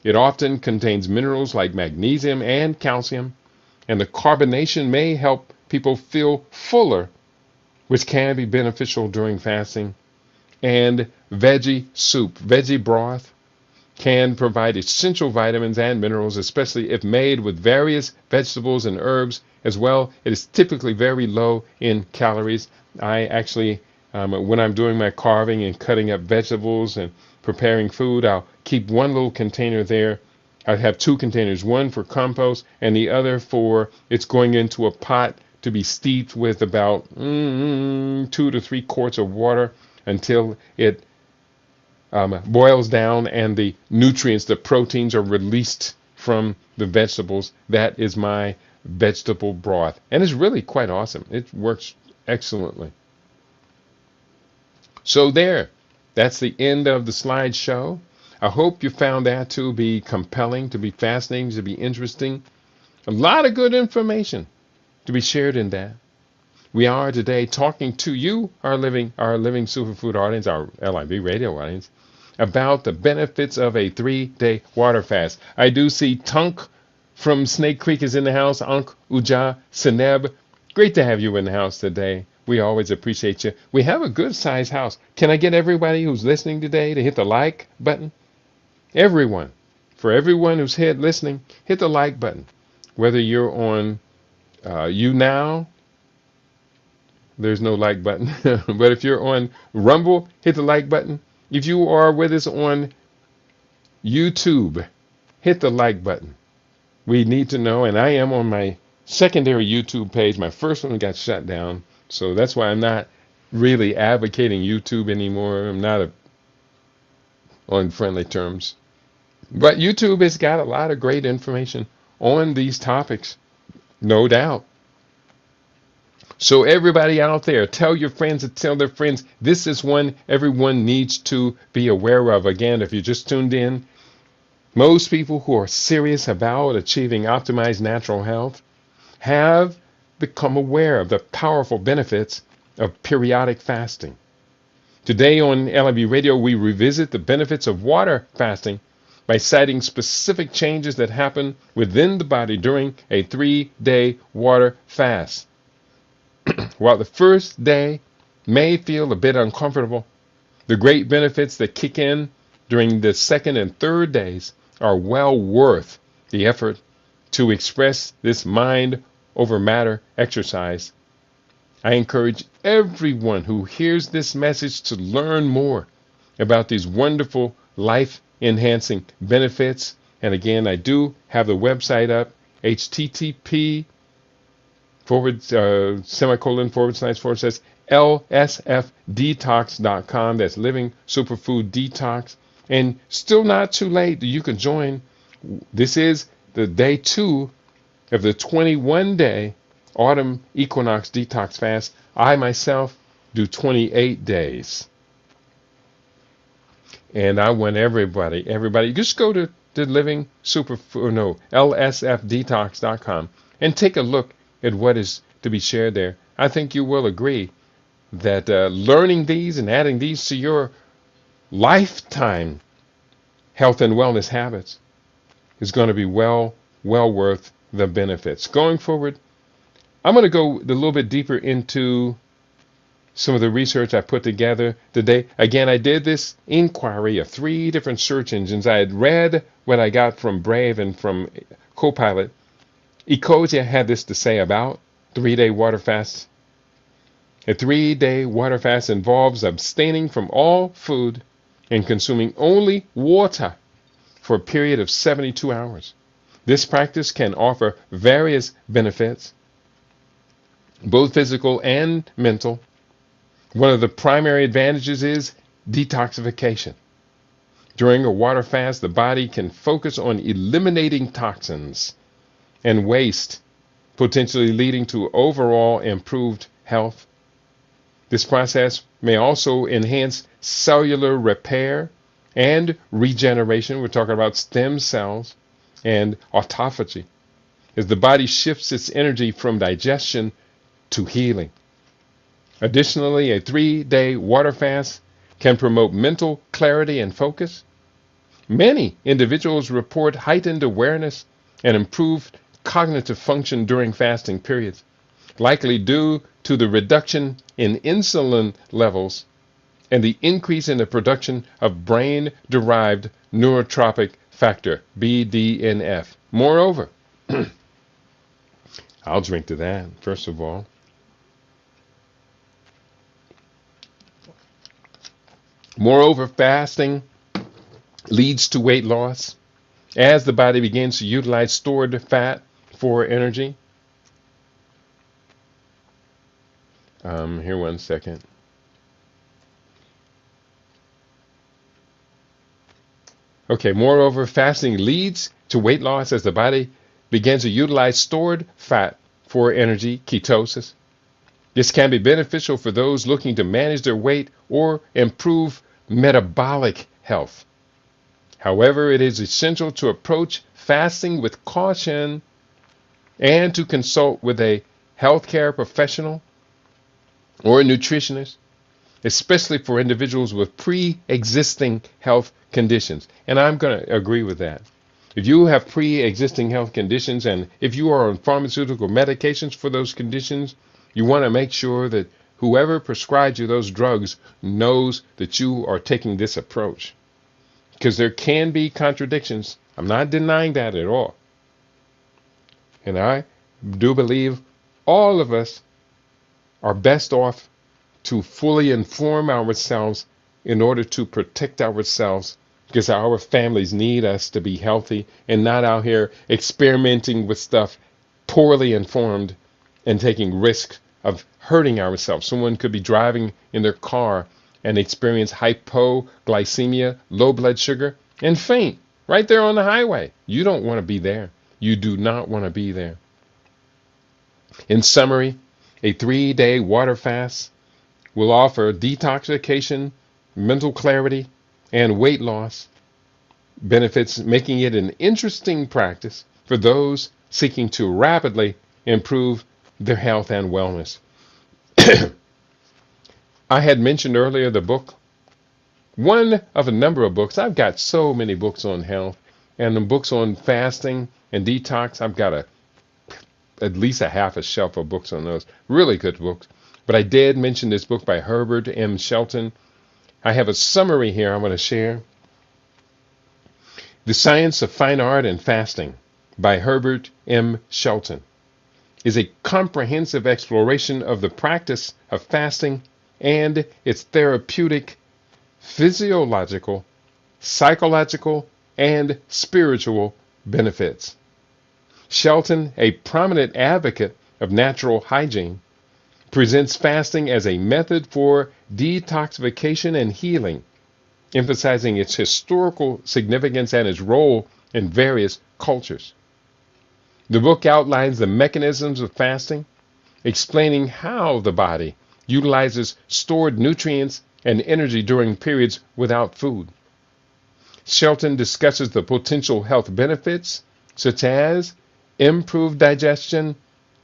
It often contains minerals like magnesium and calcium, and the carbonation may help people feel fuller, which can be beneficial during fasting. And veggie soup, veggie broth, can provide essential vitamins and minerals, especially if made with various vegetables and herbs as well. It is typically very low in calories. I actually, when I'm doing my carving and cutting up vegetables and preparing food, I'll keep one little container there. I have 2 containers, one for compost and the other for it's going into a pot to be steeped with about 2 to 3 quarts of water until it boils down and the nutrients, the proteins are released from the vegetables. That is my vegetable broth. And it's really quite awesome. It works excellently. So that's the end of the slideshow. I hope you found that to be compelling, to be fascinating, to be interesting. A lot of good information to be shared in that. We are today talking to you, our living superfood audience, our LIV radio audience, about the benefits of a 3-day water fast. I do see Tunk from Snake Creek is in the house. Ankh Uja Seneb. Great to have you in the house today. We always appreciate you. We have a good sized house. Can I get everybody who's listening today to hit the like button? Everyone. For everyone who's listening, hit the like button. Whether you're on YouNow, there's no like button. But if you're on Rumble, hit the like button. If you are with us on YouTube, hit the like button. We need to know, and I am on my secondary YouTube page. My first one got shut down, so that's why I'm not really advocating YouTube anymore. I'm not on friendly terms. But YouTube has got a lot of great information on these topics, no doubt. So everybody out there, tell your friends and tell their friends, this is one everyone needs to be aware of. Again, if you just tuned in, most people who are serious about achieving optimized natural health have become aware of the powerful benefits of periodic fasting. Today on LIV Radio, we revisit the benefits of water fasting by citing specific changes that happen within the body during a 3-day water fast. While the first day may feel a bit uncomfortable, the great benefits that kick in during the second and third days are well worth the effort to express this mind over matter exercise. I encourage everyone who hears this message to learn more about these wonderful life-enhancing benefits And again, I do have the website up, http semicolon / lsfdetox.com. That's Living Superfood Detox. And still not too late. You can join. This is the day 2 of the 21-day autumn equinox detox fast. I myself do 28 days. And I want everybody, just go to the Living Superfood, no, lsfdetox.com and take a look at what is to be shared there. I think you will agree that learning these and adding these to your lifetime health and wellness habits is going to be well worth the benefits. Going forward, I'm going to go a little bit deeper into some of the research I put together today. Again, I did this inquiry of 3 different search engines. I had read what I got from Brave and from Copilot. Ecosia had this to say about 3-day water fasts. A 3-day water fast involves abstaining from all food and consuming only water for a period of 72 hours. This practice can offer various benefits, both physical and mental. One of the primary advantages is detoxification. During a water fast, the body can focus on eliminating toxins and waste, potentially leading to overall improved health. This process may also enhance cellular repair and regeneration. We're talking about stem cells and autophagy, as the body shifts its energy from digestion to healing. Additionally, a 3-day water fast can promote mental clarity and focus. Many individuals report heightened awareness and improved cognitive function during fasting periods, likely due to the reduction in insulin levels and the increase in the production of brain-derived neurotrophic factor, BDNF. Moreover, I'll drink to that, first of all. Moreover, fasting leads to weight loss as the body begins to utilize stored fat for energy. Here, one second. Okay, moreover, fasting leads to weight loss as the body begins to utilize stored fat for energy, ketosis. This can be beneficial for those looking to manage their weight or improve metabolic health. However, it is essential to approach fasting with caution and to consult with a healthcare professional or a nutritionist, especially for individuals with pre-existing health conditions. And I'm going to agree with that. If you have pre-existing health conditions and if you are on pharmaceutical medications for those conditions, you want to make sure that whoever prescribes you those drugs knows that you are taking this approach. Because there can be contradictions. I'm not denying that at all. And I do believe all of us are best off to fully inform ourselves in order to protect ourselves, because our families need us to be healthy and not out here experimenting with stuff poorly informed and taking risks of hurting ourselves. Someone could be driving in their car and experience hypoglycemia, low blood sugar, and faint right there on the highway. You don't want to be there. You do not want to be there. In summary, a 3-day water fast will offer detoxification, mental clarity, and weight loss benefits, making it an interesting practice for those seeking to rapidly improve their health and wellness. I had mentioned earlier the book, one of a number of books. I've got so many books on health and the books on fasting and detox. I've got at least a half a shelf of books on those. Really good books. But I did mention this book by Herbert M. Shelton. I have a summary here I'm going to share. The Science of Fine Art and Fasting by Herbert M. Shelton is a comprehensive exploration of the practice of fasting and its therapeutic, physiological, psychological, and spiritual benefits. Shelton, a prominent advocate of natural hygiene, presents fasting as a method for detoxification and healing, emphasizing its historical significance and its role in various cultures. The book outlines the mechanisms of fasting, explaining how the body utilizes stored nutrients and energy during periods without food. Shelton discusses the potential health benefits, such as improved digestion,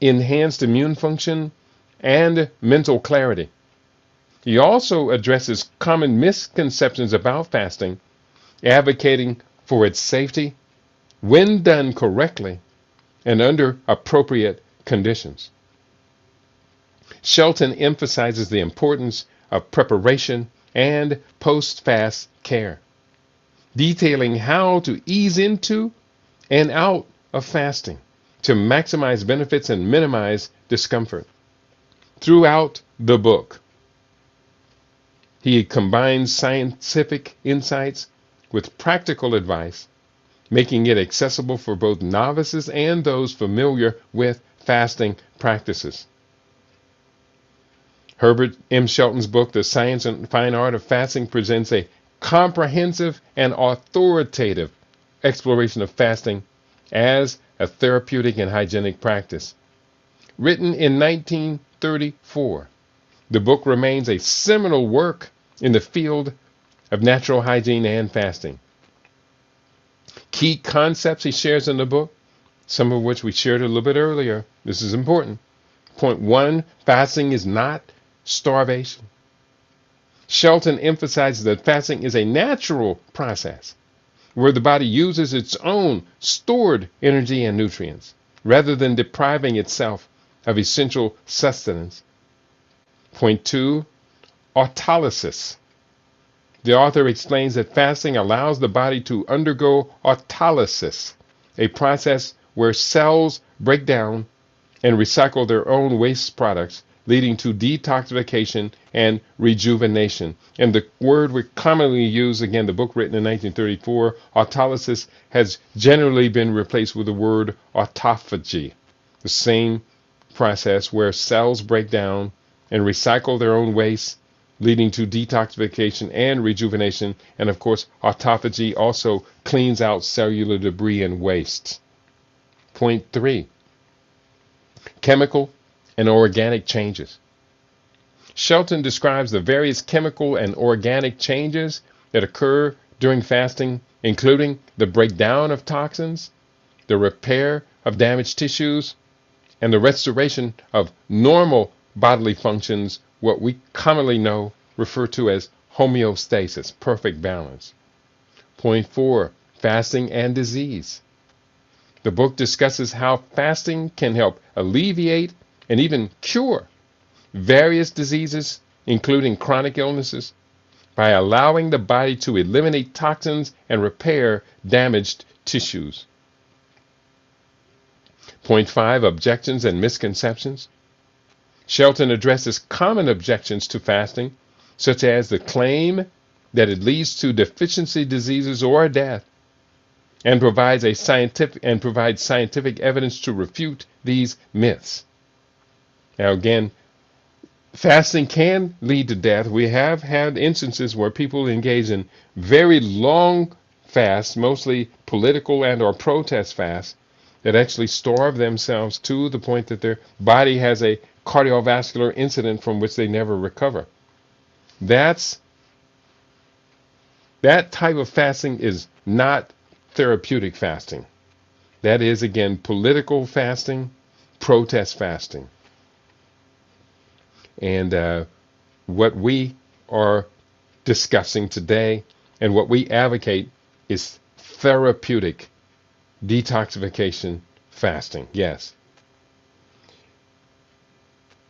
enhanced immune function, and mental clarity. He also addresses common misconceptions about fasting, advocating for its safety when done correctly and under appropriate conditions. Shelton emphasizes the importance of preparation and post-fast care, detailing how to ease into and out of fasting to maximize benefits and minimize discomfort. Throughout the book, he combines scientific insights with practical advice, making it accessible for both novices and those familiar with fasting practices. Herbert M. Shelton's book, The Science and Fine Art of Fasting, presents a comprehensive and authoritative exploration of fasting as a therapeutic and hygienic practice. Written in 1934, the book remains a seminal work in the field of natural hygiene and fasting. Key concepts he shares in the book, some of which we shared a little bit earlier. This is important. Point 1, fasting is not starvation. Shelton emphasizes that fasting is a natural process where the body uses its own stored energy and nutrients rather than depriving itself of essential sustenance. Point 2, autolysis. The author explains that fasting allows the body to undergo autolysis, a process where cells break down and recycle their own waste products, leading to detoxification and rejuvenation. And the word we commonly use, again, the book written in 1934, autolysis, has generally been replaced with the word autophagy, the same process where cells break down and recycle their own waste, leading to detoxification and rejuvenation. And of course, autophagy also cleans out cellular debris and waste. Point 3, chemical and organic changes. Shelton describes the various chemical and organic changes that occur during fasting, including the breakdown of toxins, the repair of damaged tissues, and the restoration of normal bodily functions, what we commonly refer to as homeostasis, perfect balance. Point 4, fasting and disease. The book discusses how fasting can help alleviate and even cure various diseases, including chronic illnesses, by allowing the body to eliminate toxins and repair damaged tissues. Point 5, objections and misconceptions. Shelton addresses common objections to fasting, such as the claim that it leads to deficiency diseases or death, and provides scientific evidence to refute these myths. Now again, fasting can lead to death. We have had instances where people engage in very long fasts, mostly political and or protest fasts, that actually starve themselves to the point that their body has a cardiovascular incident from which they never recover. That type of fasting is not therapeutic fasting. That is, again, political fasting, protest fasting. And what we are discussing today and what we advocate is therapeutic detoxification fasting. Yes.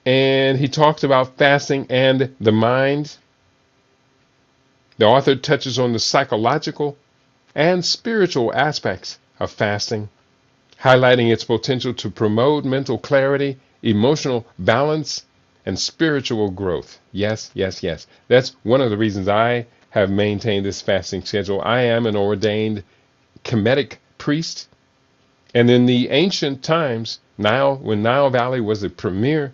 And he talks about fasting and the mind. The author touches on the psychological and spiritual aspects of fasting, highlighting its potential to promote mental clarity, emotional balance, and spiritual growth. Yes, yes, yes. That's one of the reasons I have maintained this fasting schedule. I am an ordained Kemetic priest. And in the ancient times, when Nile Valley was a premier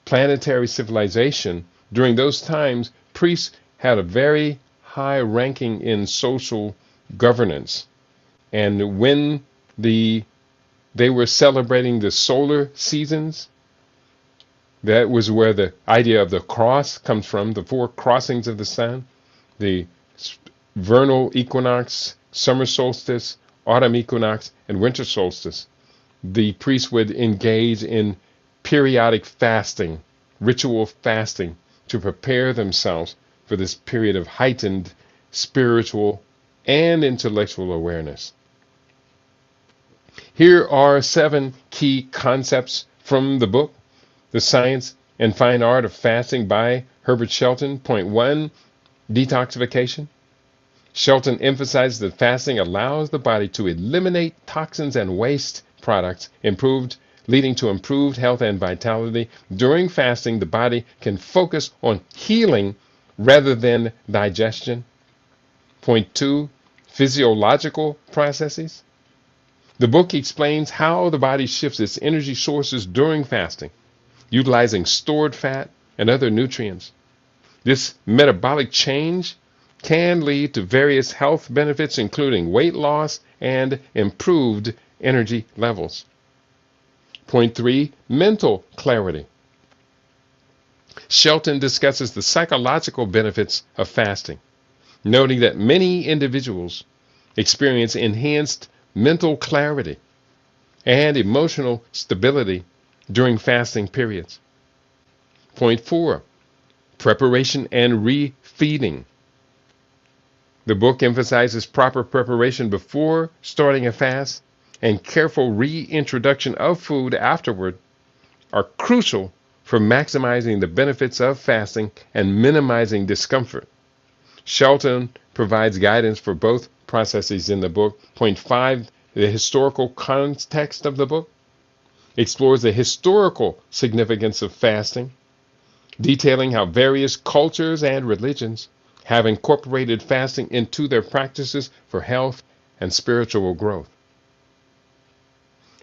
planetary civilization, during those times, priests had a very high ranking in social governance. And when they were celebrating the solar seasons, that was where the idea of the cross comes from, the four crossings of the sun, the vernal equinox, summer solstice, autumn equinox, and winter solstice. The priests would engage in periodic fasting, ritual fasting, to prepare themselves for this period of heightened spiritual and intellectual awareness. Here are 7 key concepts from the book, The Science and Fine Art of Fasting by Herbert Shelton. Point 1, detoxification. Shelton emphasizes that fasting allows the body to eliminate toxins and waste products, leading to improved health and vitality. During fasting, the body can focus on healing rather than digestion. Point 2, physiological processes. The book explains how the body shifts its energy sources during fasting, utilizing stored fat and other nutrients. This metabolic change can lead to various health benefits, including weight loss and improved energy levels. Point 3, mental clarity. Shelton discusses the psychological benefits of fasting, noting that many individuals experience enhanced mental clarity and emotional stability during fasting periods. Point 4, preparation and refeeding. The book emphasizes proper preparation before starting a fast and careful reintroduction of food afterward are crucial for maximizing the benefits of fasting and minimizing discomfort. Shelton provides guidance for both processes in the book. Point 5, the historical context of the book explores the historical significance of fasting, detailing how various cultures and religions have incorporated fasting into their practices for health and spiritual growth.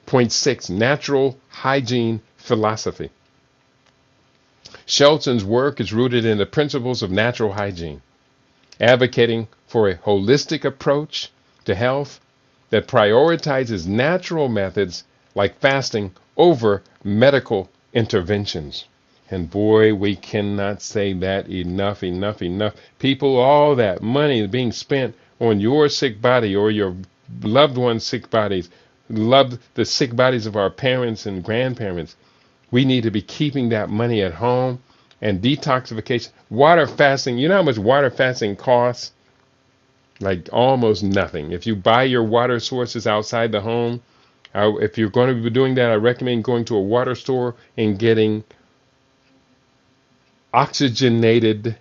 Point 6, natural hygiene philosophy. Shelton's work is rooted in the principles of natural hygiene, advocating for a holistic approach to health that prioritizes natural methods like fasting over medical interventions. And boy, we cannot say that enough. People, all that money being spent on your sick body or your loved one's sick bodies, the sick bodies of our parents and grandparents. We need to be keeping that money at home. And detoxification, water fasting, you know how much water fasting costs? Like almost nothing. If you buy your water sources outside the home, if you're going to be doing that, I recommend going to a water store and getting oxygenated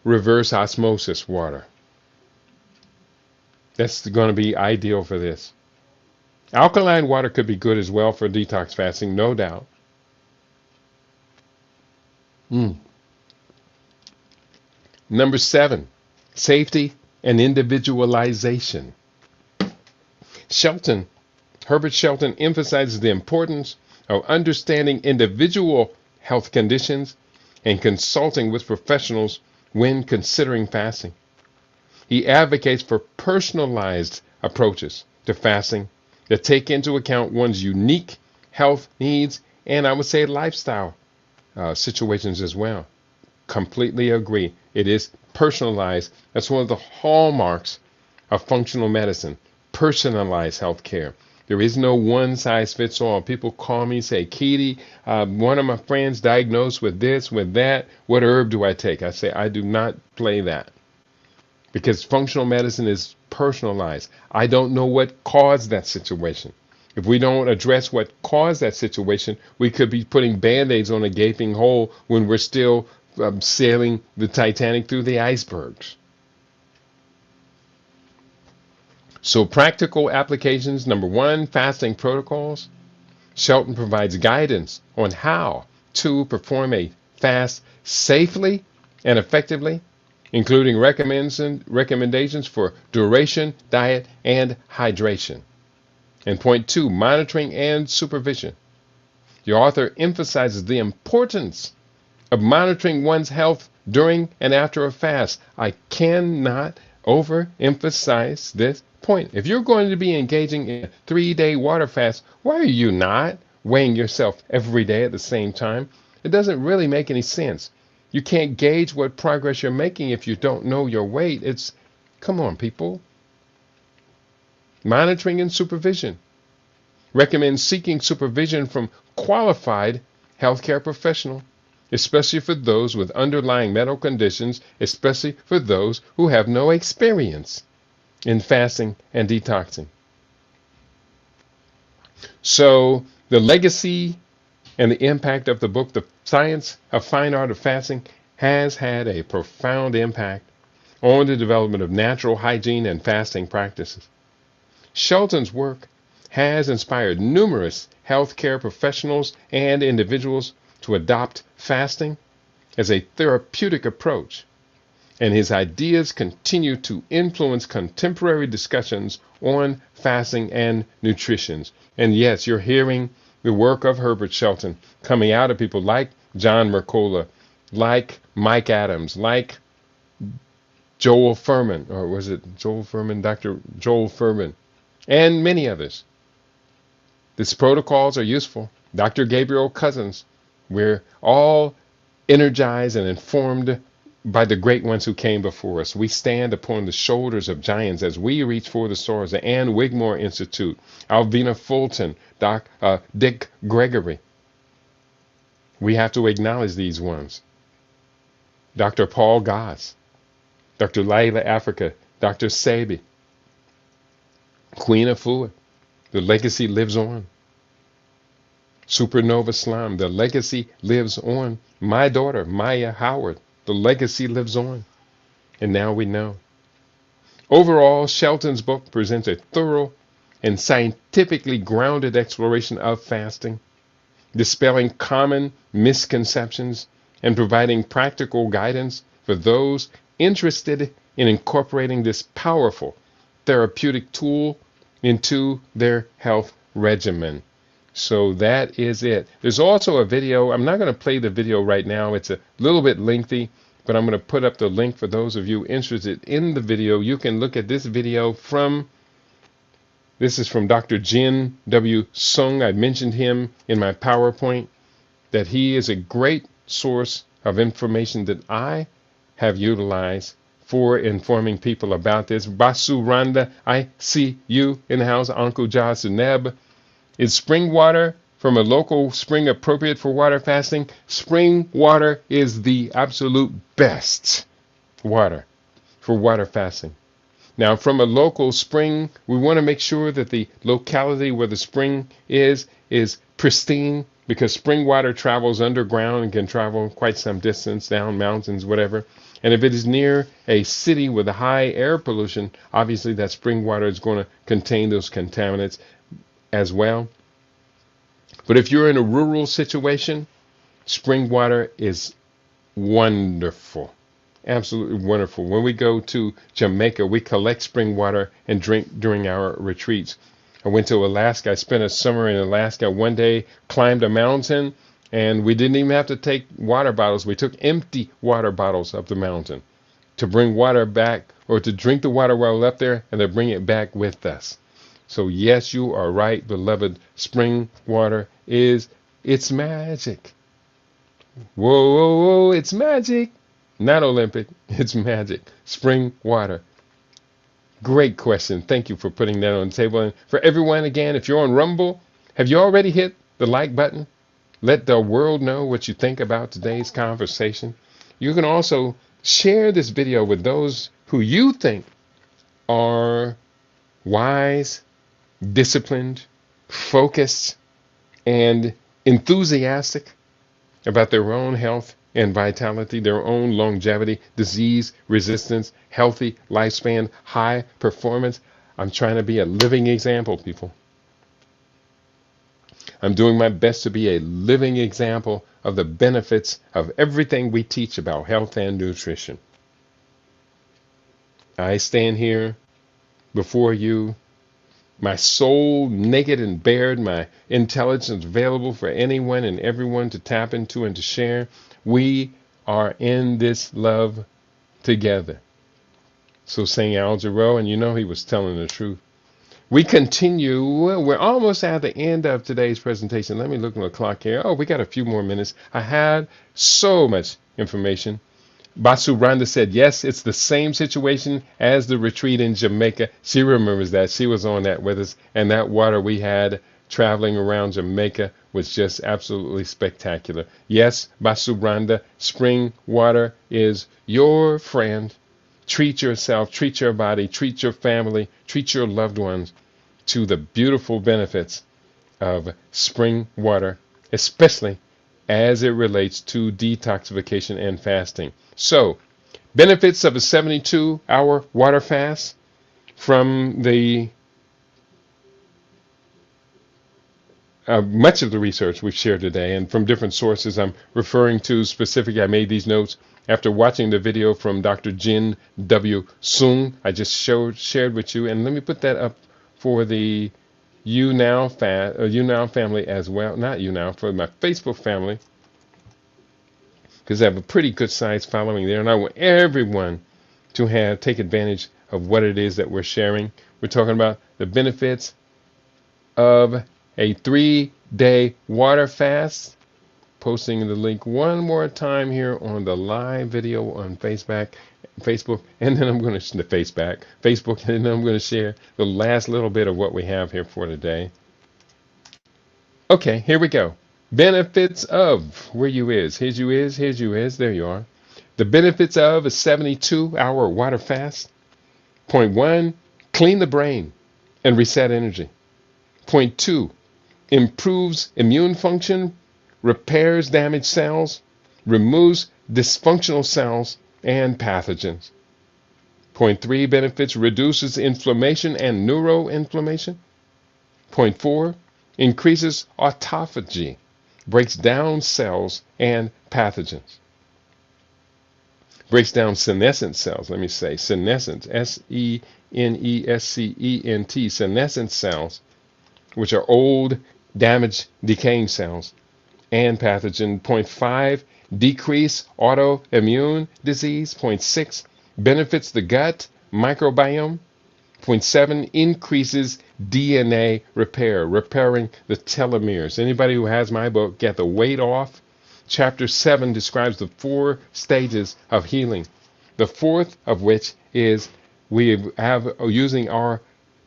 reverse osmosis water. That's going to be ideal for this. Alkaline water could be good as well for detox fasting, no doubt. Number 7, safety and individualization. Herbert Shelton emphasizes the importance of understanding individual health conditions and consulting with professionals when considering fasting. He advocates for personalized approaches to fasting that take into account one's unique health needs and, I would say, lifestyle situations as well. Completely agree. It is personalized. That's one of the hallmarks of functional medicine. Personalized health care. There is no one size fits all. People call me, say, Keedy, one of my friends diagnosed with this, with that. What herb do I take? I say, I do not play that. Because functional medicine is personalized. I don't know what caused that situation. If we don't address what caused that situation, we could be putting Band-Aids on a gaping hole when we're still sailing the Titanic through the icebergs. So practical applications. Number 1, fasting protocols. Shelton provides guidance on how to perform a fast safely and effectively including recommendations for duration, diet, and hydration. And point 2, monitoring and supervision. The author emphasizes the importance of monitoring one's health during and after a fast. I cannot overemphasize this point. If you're going to be engaging in a 3-day water fast, why are you not weighing yourself every day at the same time? It doesn't really make any sense. You can't gauge what progress you're making if you don't know your weight. Come on, people. Monitoring and supervision. Recommend seeking supervision from qualified healthcare professional, especially for those with underlying medical conditions, especially for those who have no experience in fasting and detoxing. So the legacy and the impact of the book, The Science of Fine Art of Fasting, has had a profound impact on the development of natural hygiene and fasting practices. Shelton's work has inspired numerous healthcare professionals and individuals to adopt fasting as a therapeutic approach, and his ideas continue to influence contemporary discussions on fasting and nutrition. And yes, you're hearing the work of Herbert Shelton coming out of people like John Mercola, like Mike Adams, like Joel Fuhrman, or was it Joel Fuhrman, Dr. Joel Fuhrman, and many others. These protocols are useful. Dr. Gabriel Cousens, we're all energized and informed by the great ones who came before us. We stand upon the shoulders of giants as we reach for the stars. The Ann Wigmore Institute, Alvina Fulton, Dick Gregory. We have to acknowledge these ones. Dr. Paul Goss, Dr. Laila Africa, Dr. Sebi, Queen Afua. The legacy lives on. Supernova Slime, the legacy lives on. My daughter, Maya Howard, the legacy lives on. And now we know. Overall, Shelton's book presents a thorough and scientifically grounded exploration of fasting, dispelling common misconceptions and providing practical guidance for those interested in incorporating this powerful therapeutic tool into their health regimen. So that is it. There's also a video. I'm not going to play the video right now. It's a little bit lengthy, but I'm going to put up the link for those of you interested in the video. You can look at this video this is from Dr. Jin W. Sung. I mentioned him in my PowerPoint, that he is a great source of information that I have utilized for informing people about this. Basu Randa, I see you in the house. Uncle Jah Suneb. Is spring water from a local spring appropriate for water fasting? Spring water is the absolute best water for water fasting. Now, from a local spring, we want to make sure that the locality where the spring is pristine, because spring water travels underground and can travel quite some distance down mountains, whatever. And if it is near a city with a high air pollution, obviously that spring water is going to contain those contaminants as well. But if you're in a rural situation, spring water is wonderful. Absolutely wonderful. When we go to Jamaica, we collect spring water and drink during our retreats. I went to Alaska. I spent a summer in Alaska. One day, climbed a mountain, and we didn't even have to take water bottles. We took empty water bottles up the mountain to bring water back, or to drink the water while we're up there, and to bring it back with us. So yes, you are right, beloved. Spring water it's magic. Whoa, whoa, whoa, it's magic. Not Olympic, it's magic. Spring water. Great question. Thank you for putting that on the table. And for everyone, again, if you're on Rumble, have you already hit the like button? Let the world know what you think about today's conversation. You can also share this video with those who you think are wise, disciplined, focused, and enthusiastic about their own health and vitality, their own longevity, disease resistance, healthy lifespan, high performance. I'm trying to be a living example, people. I'm doing my best to be a living example of the benefits of everything we teach about health and nutrition. I stand here before you, my soul naked and bared, my intelligence available for anyone and everyone to tap into and to share. We are in this love together. So sang Al Jarreau, and you know he was telling the truth. We continue. We're almost at the end of today's presentation. Let me look at the clock here. Oh, we got a few more minutes. I had so much information. Basu Randa said, yes, it's the same situation as the retreat in Jamaica. She remembers that. She was on that with us. And that water we had traveling around Jamaica was just absolutely spectacular. Yes, Basu Randa, spring water is your friend. Treat yourself, treat your body, treat your family, treat your loved ones to the beautiful benefits of spring water, especially as it relates to detoxification and fasting. So, benefits of a 72-hour water fast from the much of the research we've shared today and from different sources. I'm referring to specifically, I made these notes after watching the video from Dr. Jin W. Sung. I just shared with you, and let me put that up for the YouNow family as well. Not YouNow, for my Facebook family, because I have a pretty good size following there, and I want everyone to take advantage of what it is that we're sharing. We're talking about the benefits of a 3-day water fast. Posting the link one more time here on the live video on Facebook, and then I'm going to Facebook, and then I'm going to share the last little bit of what we have here for today. Okay, here we go. Benefits of where you is. Here's you is. There you are. The benefits of a 72-hour water fast. Point 1, clean the brain and reset energy. Point 2, improves immune function, repairs damaged cells, removes dysfunctional cells and pathogens. Point 3, benefits reduces inflammation and neuroinflammation. Point 4, increases autophagy, breaks down cells and pathogens. Breaks down senescent cells, senescent, senescent, senescent cells, which are old, damaged, decaying cells, and pathogen. Point 5, decrease autoimmune disease. Point 6, benefits the gut microbiome. Point 7, increases DNA repair, repairing the telomeres. Anybody who has my book, Get the Weight Off, Chapter 7 describes the 4 stages of healing. The fourth of which is we have using our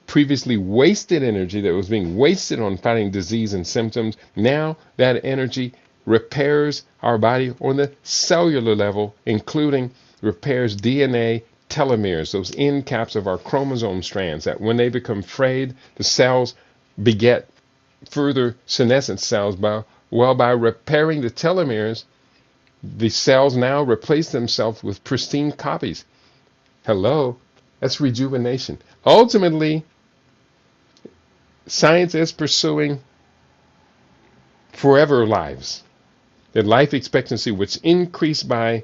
previously wasted energy that was being wasted on fighting disease and symptoms. Now that energy repairs our body on the cellular level, including repairs DNA telomeres, those end caps of our chromosome strands, that when they become frayed, the cells beget further senescent cells. By repairing the telomeres, the cells now replace themselves with pristine copies. Hello, that's rejuvenation. Ultimately, science is pursuing forever lives. The life expectancy, which increased by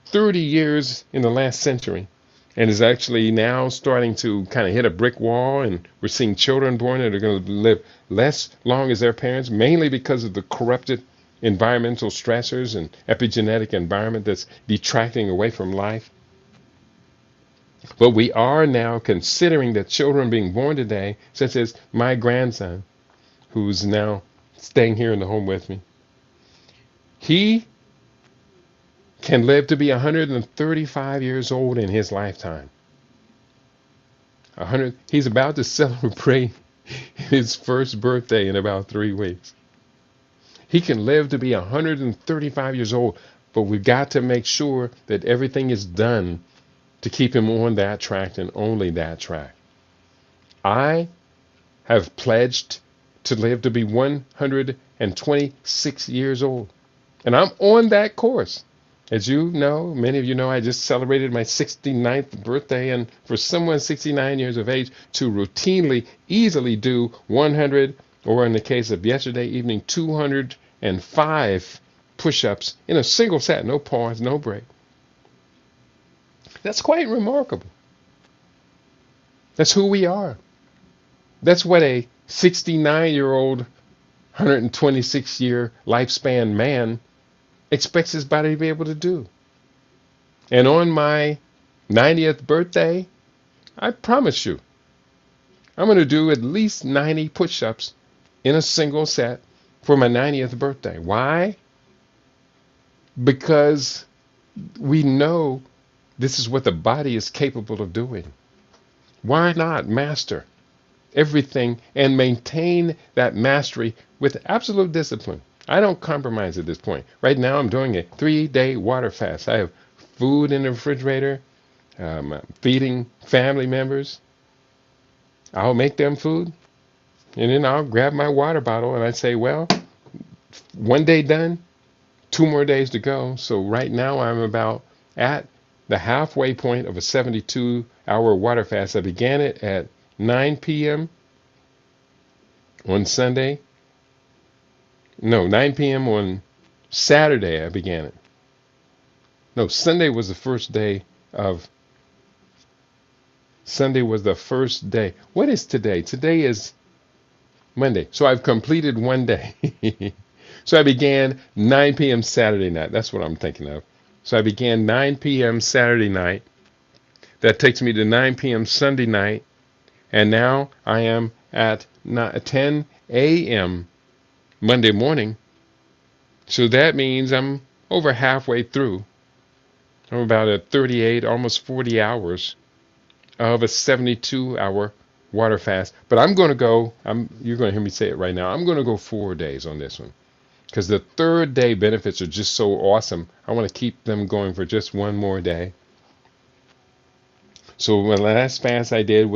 30 years in the last century, and is actually now starting to kind of hit a brick wall, and we're seeing children born that are going to live less long as their parents, mainly because of the corrupted environmental stressors and epigenetic environment that's detracting away from life. But we are now considering that children being born today, such as my grandson, who's now staying here in the home with me, he can live to be 135 years old in his lifetime. He's about to celebrate his first birthday in about 3 weeks. He can live to be 135 years old, but we've got to make sure that everything is done to keep him on that track and only that track. I have pledged to live to be 126 years old, and I'm on that course. As you know, many of you know, I just celebrated my 69th birthday, and for someone 69 years of age to routinely, easily do 100, or in the case of yesterday evening, 205 push-ups in a single set, no pause, no break. That's quite remarkable. That's who we are. That's what a 69-year-old, 126-year lifespan man expects his body to be able to do. And on my 90th birthday, I promise you, I'm going to do at least 90 push-ups in a single set for my 90th birthday. Why? Because we know this is what the body is capable of doing. Why not master everything and maintain that mastery with absolute discipline? I don't compromise at this point. Right now, I'm doing a 3-day water fast. I have food in the refrigerator, feeding family members. I'll make them food, and then I'll grab my water bottle and I say, well, one day done, 2 more days to go. So right now I'm about at the halfway point of a 72-hour water fast. I began it at 9 p.m. on Sunday. No, 9 p.m. on Saturday I began it. No, Sunday was the first day. What is today? Today is Monday. So I've completed one day. So I began 9 p.m. Saturday night. That's what I'm thinking of. So I began 9 p.m. Saturday night. That takes me to 9 p.m. Sunday night. And now I am at 10 a.m. Monday morning. So that means I'm over halfway through. I'm about at 38, almost 40 hours of a 72-hour water fast. But I'm going to go, you're going to hear me say it right now, I'm going to go 4 days on this one. Because the third day benefits are just so awesome. I want to keep them going for just one more day. So the last fast I did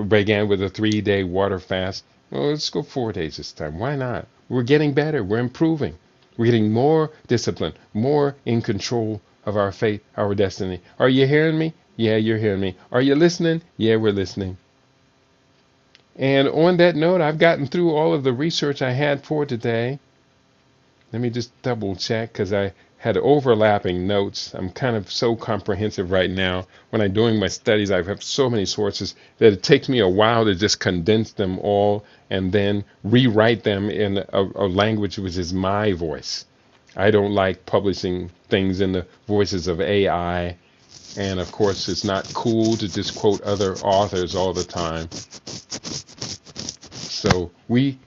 began with a 3-day water fast. Well, let's go 4 days this time. Why not? We're getting better. We're improving. We're getting more discipline, more in control of our fate, our destiny. Are you hearing me? Yeah, you're hearing me. Are you listening? Yeah, we're listening. And on that note, I've gotten through all of the research I had for today. Let me just double check because I had overlapping notes. I'm kind of so comprehensive right now. When I'm doing my studies, I have so many sources that it takes me a while to just condense them all and then rewrite them in a language which is my voice. I don't like publishing things in the voices of AI. And of course, it's not cool to just quote other authors all the time. So we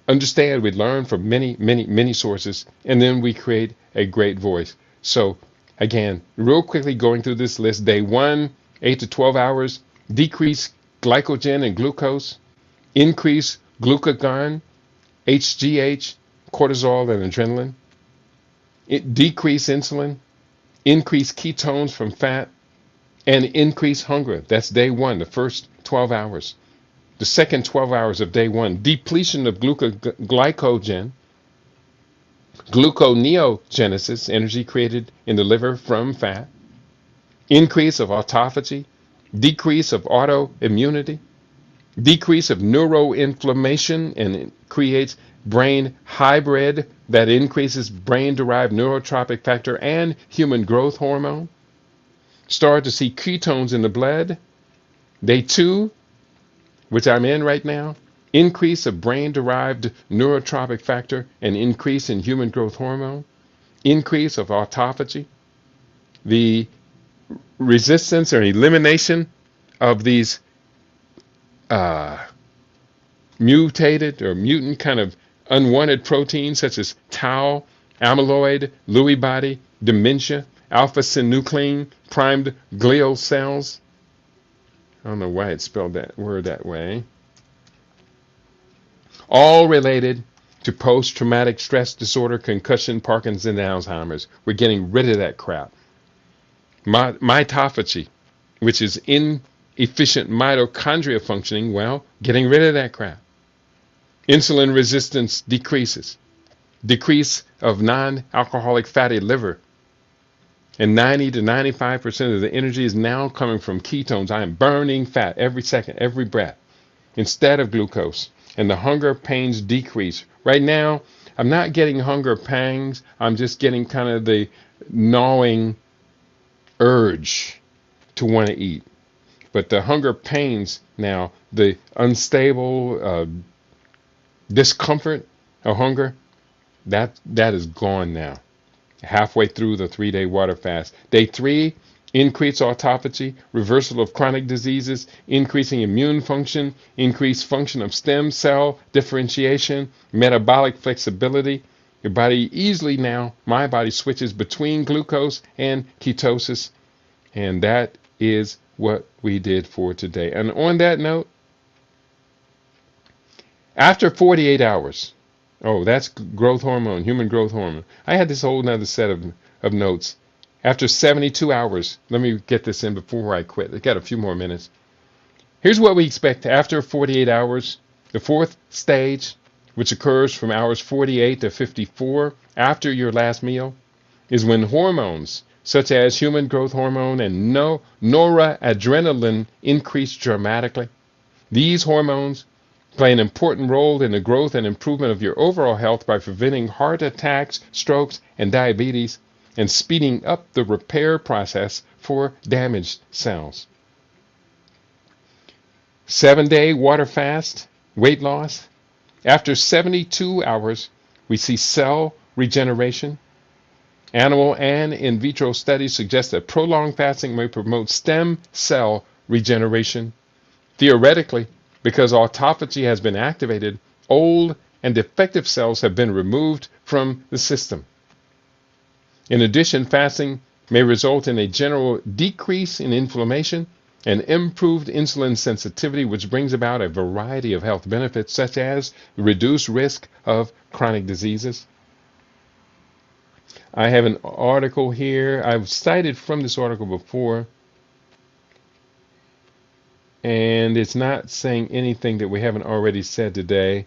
understand, we learn from many, many, many sources, and then we create a great voice. So again, real quickly going through this list. Day 1, 8 to 12 hours, decrease glycogen and glucose, increase glucagon, HGH, cortisol, and adrenaline, decrease insulin, increase ketones from fat, and increase hunger. That's day 1, the first 12 hours. The second 12 hours of day 1, depletion of glycogen, gluconeogenesis, energy created in the liver from fat, increase of autophagy, decrease of autoimmunity, decrease of neuroinflammation, and it creates brain hybrid that increases brain-derived neurotropic factor and human growth hormone. Start to see ketones in the blood. Day 2, which I'm in right now, increase of brain-derived neurotropic factor and increase in human growth hormone, increase of autophagy, the resistance or elimination of these mutated or mutant kind of unwanted proteins such as tau, amyloid, Lewy body, dementia, alpha-synuclein, primed glial cells. I don't know why it spelled that word that way. All related to post-traumatic stress disorder, concussion, Parkinson's, and Alzheimer's. We're getting rid of that crap. Mitophagy, which is inefficient mitochondria functioning, well, getting rid of that crap. Insulin resistance decreases. Decrease of non-alcoholic fatty liver. And 90 to 95% of the energy is now coming from ketones. I am burning fat every second, every breath, instead of glucose. And the hunger pains decrease. Right now, I'm not getting hunger pangs. I'm just getting kind of the gnawing urge to want to eat. But the hunger pains now, the unstable discomfort of hunger, that is gone now. Halfway through the 3-day water fast. Day 3, increased autophagy, reversal of chronic diseases, increasing immune function, increased function of stem cell differentiation, metabolic flexibility. Your body easily now, my body switches between glucose and ketosis. And that is what we did for today. And on that note, after 48 hours, oh, that's growth hormone, human growth hormone. I had this whole nother set of notes. After 72 hours, let me get this in before I quit. I got a few more minutes. Here's what we expect after 48 hours. The fourth stage, which occurs from hours 48 to 54 after your last meal, is when hormones such as human growth hormone and noradrenaline increase dramatically. These hormones play an important role in the growth and improvement of your overall health by preventing heart attacks, strokes, and diabetes, and speeding up the repair process for damaged cells. 7-day water fast, weight loss. After 72 hours, we see cell regeneration. Animal and in vitro studies suggest that prolonged fasting may promote stem cell regeneration. Theoretically, because autophagy has been activated, old and defective cells have been removed from the system. In addition, fasting may result in a general decrease in inflammation and improved insulin sensitivity, which brings about a variety of health benefits, such as reduced risk of chronic diseases. I have an article here. I've cited from this article before, and it's not saying anything that we haven't already said today,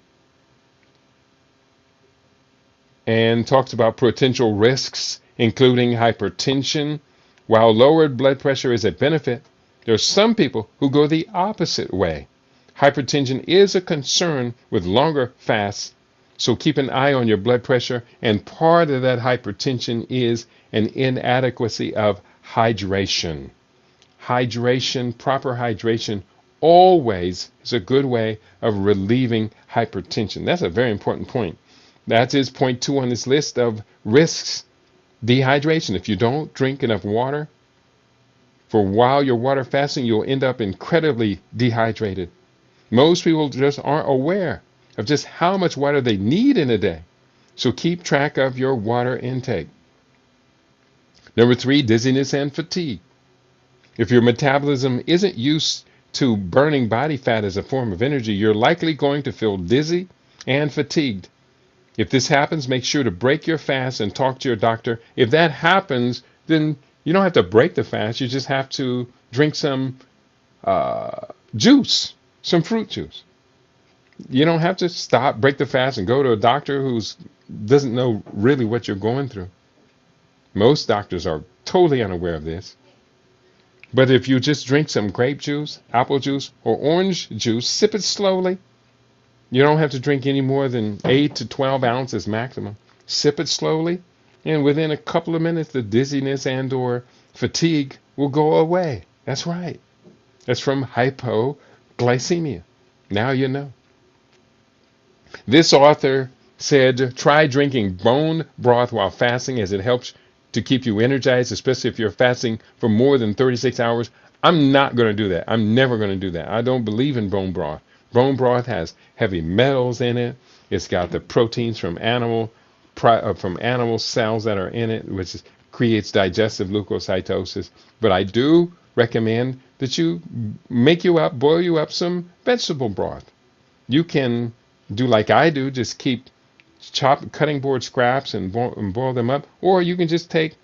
and talks about potential risks, including hypertension. While lowered blood pressure is a benefit, there are some people who go the opposite way. Hypertension is a concern with longer fasts, so keep an eye on your blood pressure, and part of that hypertension is an inadequacy of hydration. Hydration, proper hydration, always is a good way of relieving hypertension. That's a very important point. That is point 2 on this list of risks. Dehydration. If you don't drink enough water for while you're water fasting, you'll end up incredibly dehydrated. Most people just aren't aware of just how much water they need in a day. So keep track of your water intake. Number 3, dizziness and fatigue. If your metabolism isn't used to burning body fat as a form of energy, you're likely going to feel dizzy and fatigued. If this happens, make sure to break your fast and talk to your doctor. If that happens, then you don't have to break the fast. You just have to drink some juice, some fruit juice. You don't have to stop, break the fast, and go to a doctor who doesn't know really what you're going through. Most doctors are totally unaware of this. But if you just drink some grape juice, apple juice, or orange juice, sip it slowly. You don't have to drink any more than 8 to 12 ounces maximum. Sip it slowly, and within a couple of minutes, the dizziness and or fatigue will go away. That's right. That's from hypoglycemia. Now you know. This author said, try drinking bone broth while fasting, as it helps to keep you energized, especially if you're fasting for more than 36 hours. I'm not going to do that. I'm never going to do that. I don't believe in bone broth. Bone broth has heavy metals in it. It's got the proteins from animal cells that are in it, which creates digestive leukocytosis. But I do recommend that you boil you up some vegetable broth. You can do like I do, just keep cutting board scraps and boil them up, or you can just take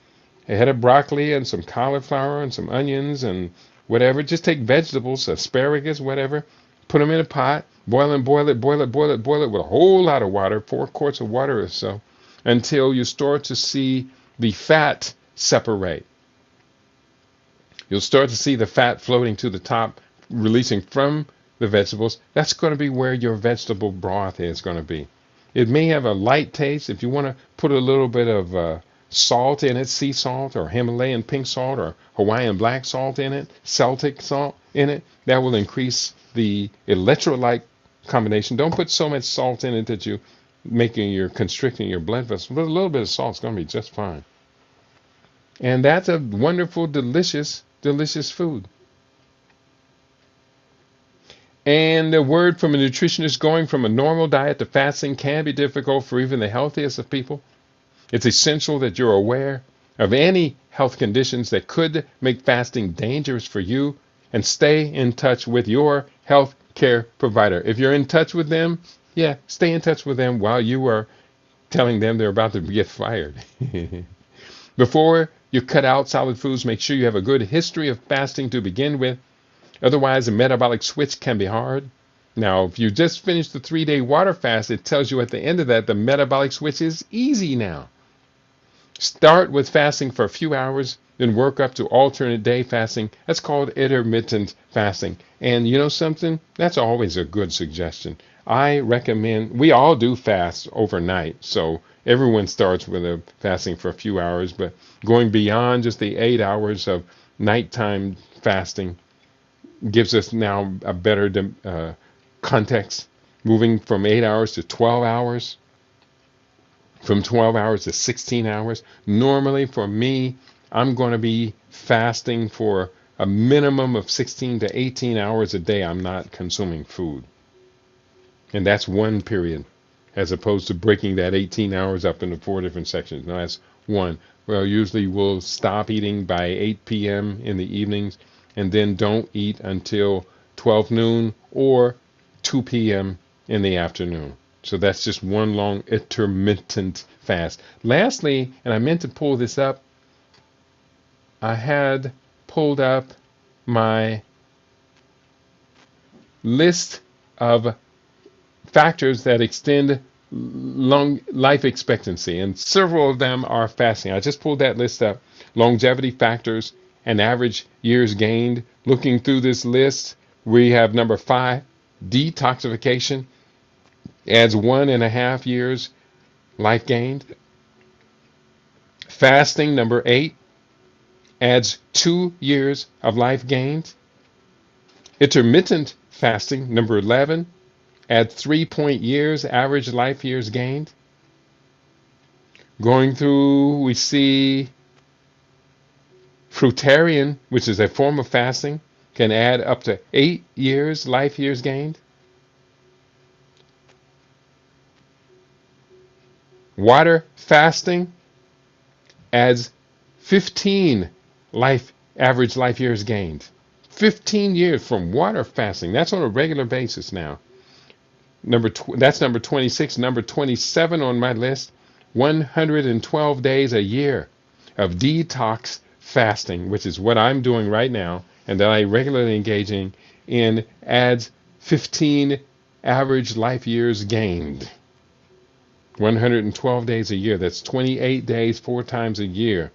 a head of broccoli and some cauliflower and some onions and whatever. Just take vegetables, asparagus, whatever, put them in a pot, boil it with a whole lot of water, 4 quarts of water or so, until you start to see the fat separate. You'll start to see the fat floating to the top, releasing from the vegetables. That's going to be where your vegetable broth is going to be. It may have a light taste. If you want to put a little bit of salt in it, sea salt or Himalayan pink salt or Hawaiian black salt in it, Celtic salt, in it. That will increase the electrolyte combination. Don't put so much salt in it that you constricting your blood vessels. But a little bit of salt is going to be just fine. And that's a wonderful, delicious, delicious food. And the word from a nutritionist: going from a normal diet to fasting can be difficult for even the healthiest of people. It's essential that you're aware of any health conditions that could make fasting dangerous for you, and stay in touch with your health care provider. If you're in touch with them, stay in touch with them while you are telling them they're about to get fired. Before you cut out solid foods, make sure you have a good history of fasting to begin with. Otherwise, a metabolic switch can be hard. Now, if you just finished the 3-day water fast, it tells you at the end of that the metabolic switch is easy now. Start with fasting for a few hours, then work up to alternate day fasting. That's called intermittent fasting. And you know something? That's always a good suggestion. I recommend, we all do fast overnight, so everyone starts with a fasting for a few hours, but going beyond just the 8 hours of nighttime fasting gives us now a better context, moving from 8 hours to 12 hours, from 12 hours to 16 hours. Normally for me, I'm going to be fasting for a minimum of 16 to 18 hours a day. I'm not consuming food. And that's one period, as opposed to breaking that 18 hours up into 4 different sections. No, that's one. Well, usually we'll stop eating by 8 p.m. in the evenings, and then don't eat until 12 noon or 2 p.m. in the afternoon. So that's just one long intermittent fast. Lastly, and I meant to pull this up, I had pulled up my list of factors that extend long life expectancy, and several of them are fasting. I just pulled that list up. Longevity factors and average years gained. Looking through this list, we have number 5, detoxification, adds 1.5 years life gained. Fasting, number 8, adds 2 years of life gained. Intermittent fasting, number 11, adds 3 years average life years gained. Going through, we see fruitarian, which is a form of fasting, can add up to 8 years life years gained. Water fasting adds 15 average life years gained. 15 years from water fasting. That's on a regular basis now. That's number 26. Number 27 on my list, 112 days a year of detox fasting, which is what I'm doing right now and that I regularly engage in, adds 15 average life years gained. 112 days a year. That's 28 days, 4 times a year.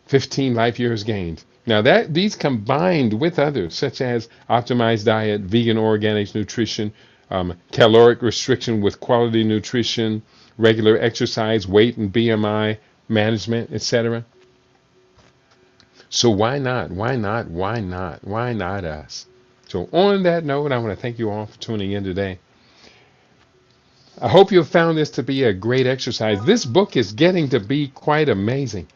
15 life years gained. Now these combined with others, such as optimized diet, vegan organic nutrition, caloric restriction with quality nutrition, regular exercise, weight and BMI management, etc. So why not? Why not? Why not? Why not us? So on that note, I want to thank you all for tuning in today. I hope you have found this to be a great exercise. This book is getting to be quite amazing.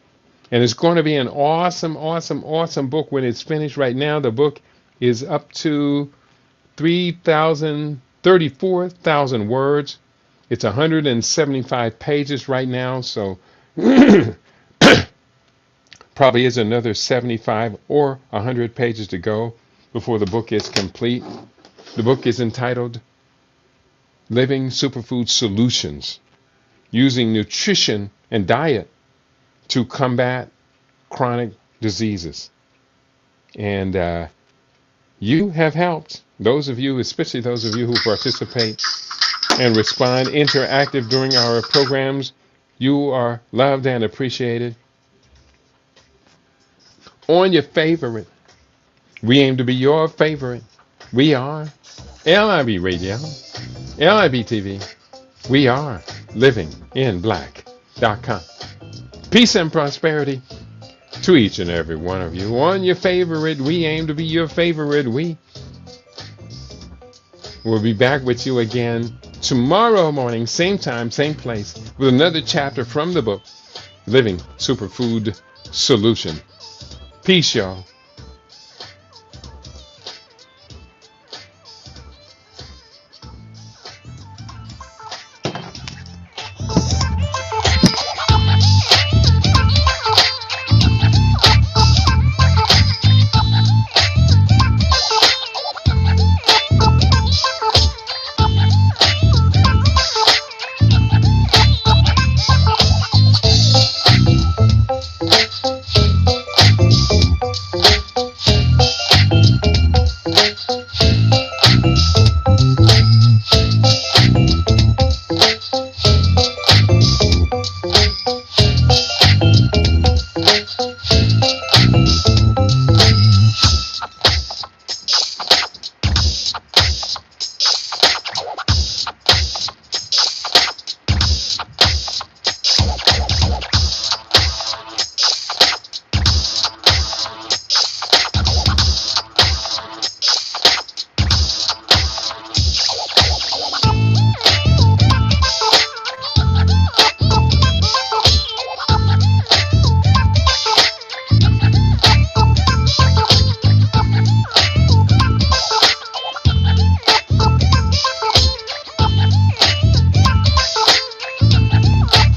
And it's going to be an awesome, awesome, awesome book when it's finished. Right now, the book is up to 34,000 words. It's 175 pages right now, so probably is another 75 or 100 pages to go before the book is complete. The book is entitled Living Superfood Solutions, Using Nutrition and Diet to Combat Chronic Diseases. And you have helped. Those of you, especially those of you who participate and respond interactive during our programs, you are loved and appreciated. On your favorite. We aim to be your favorite. We are LIB Radio, LIB TV. We are livinginblack.com. Peace and prosperity. to each and every one of you. On your favorite, we aim to be your favorite. We'll be back with you again tomorrow morning, same time, same place, with another chapter from the book, Living Superfood Solution. Peace, y'all.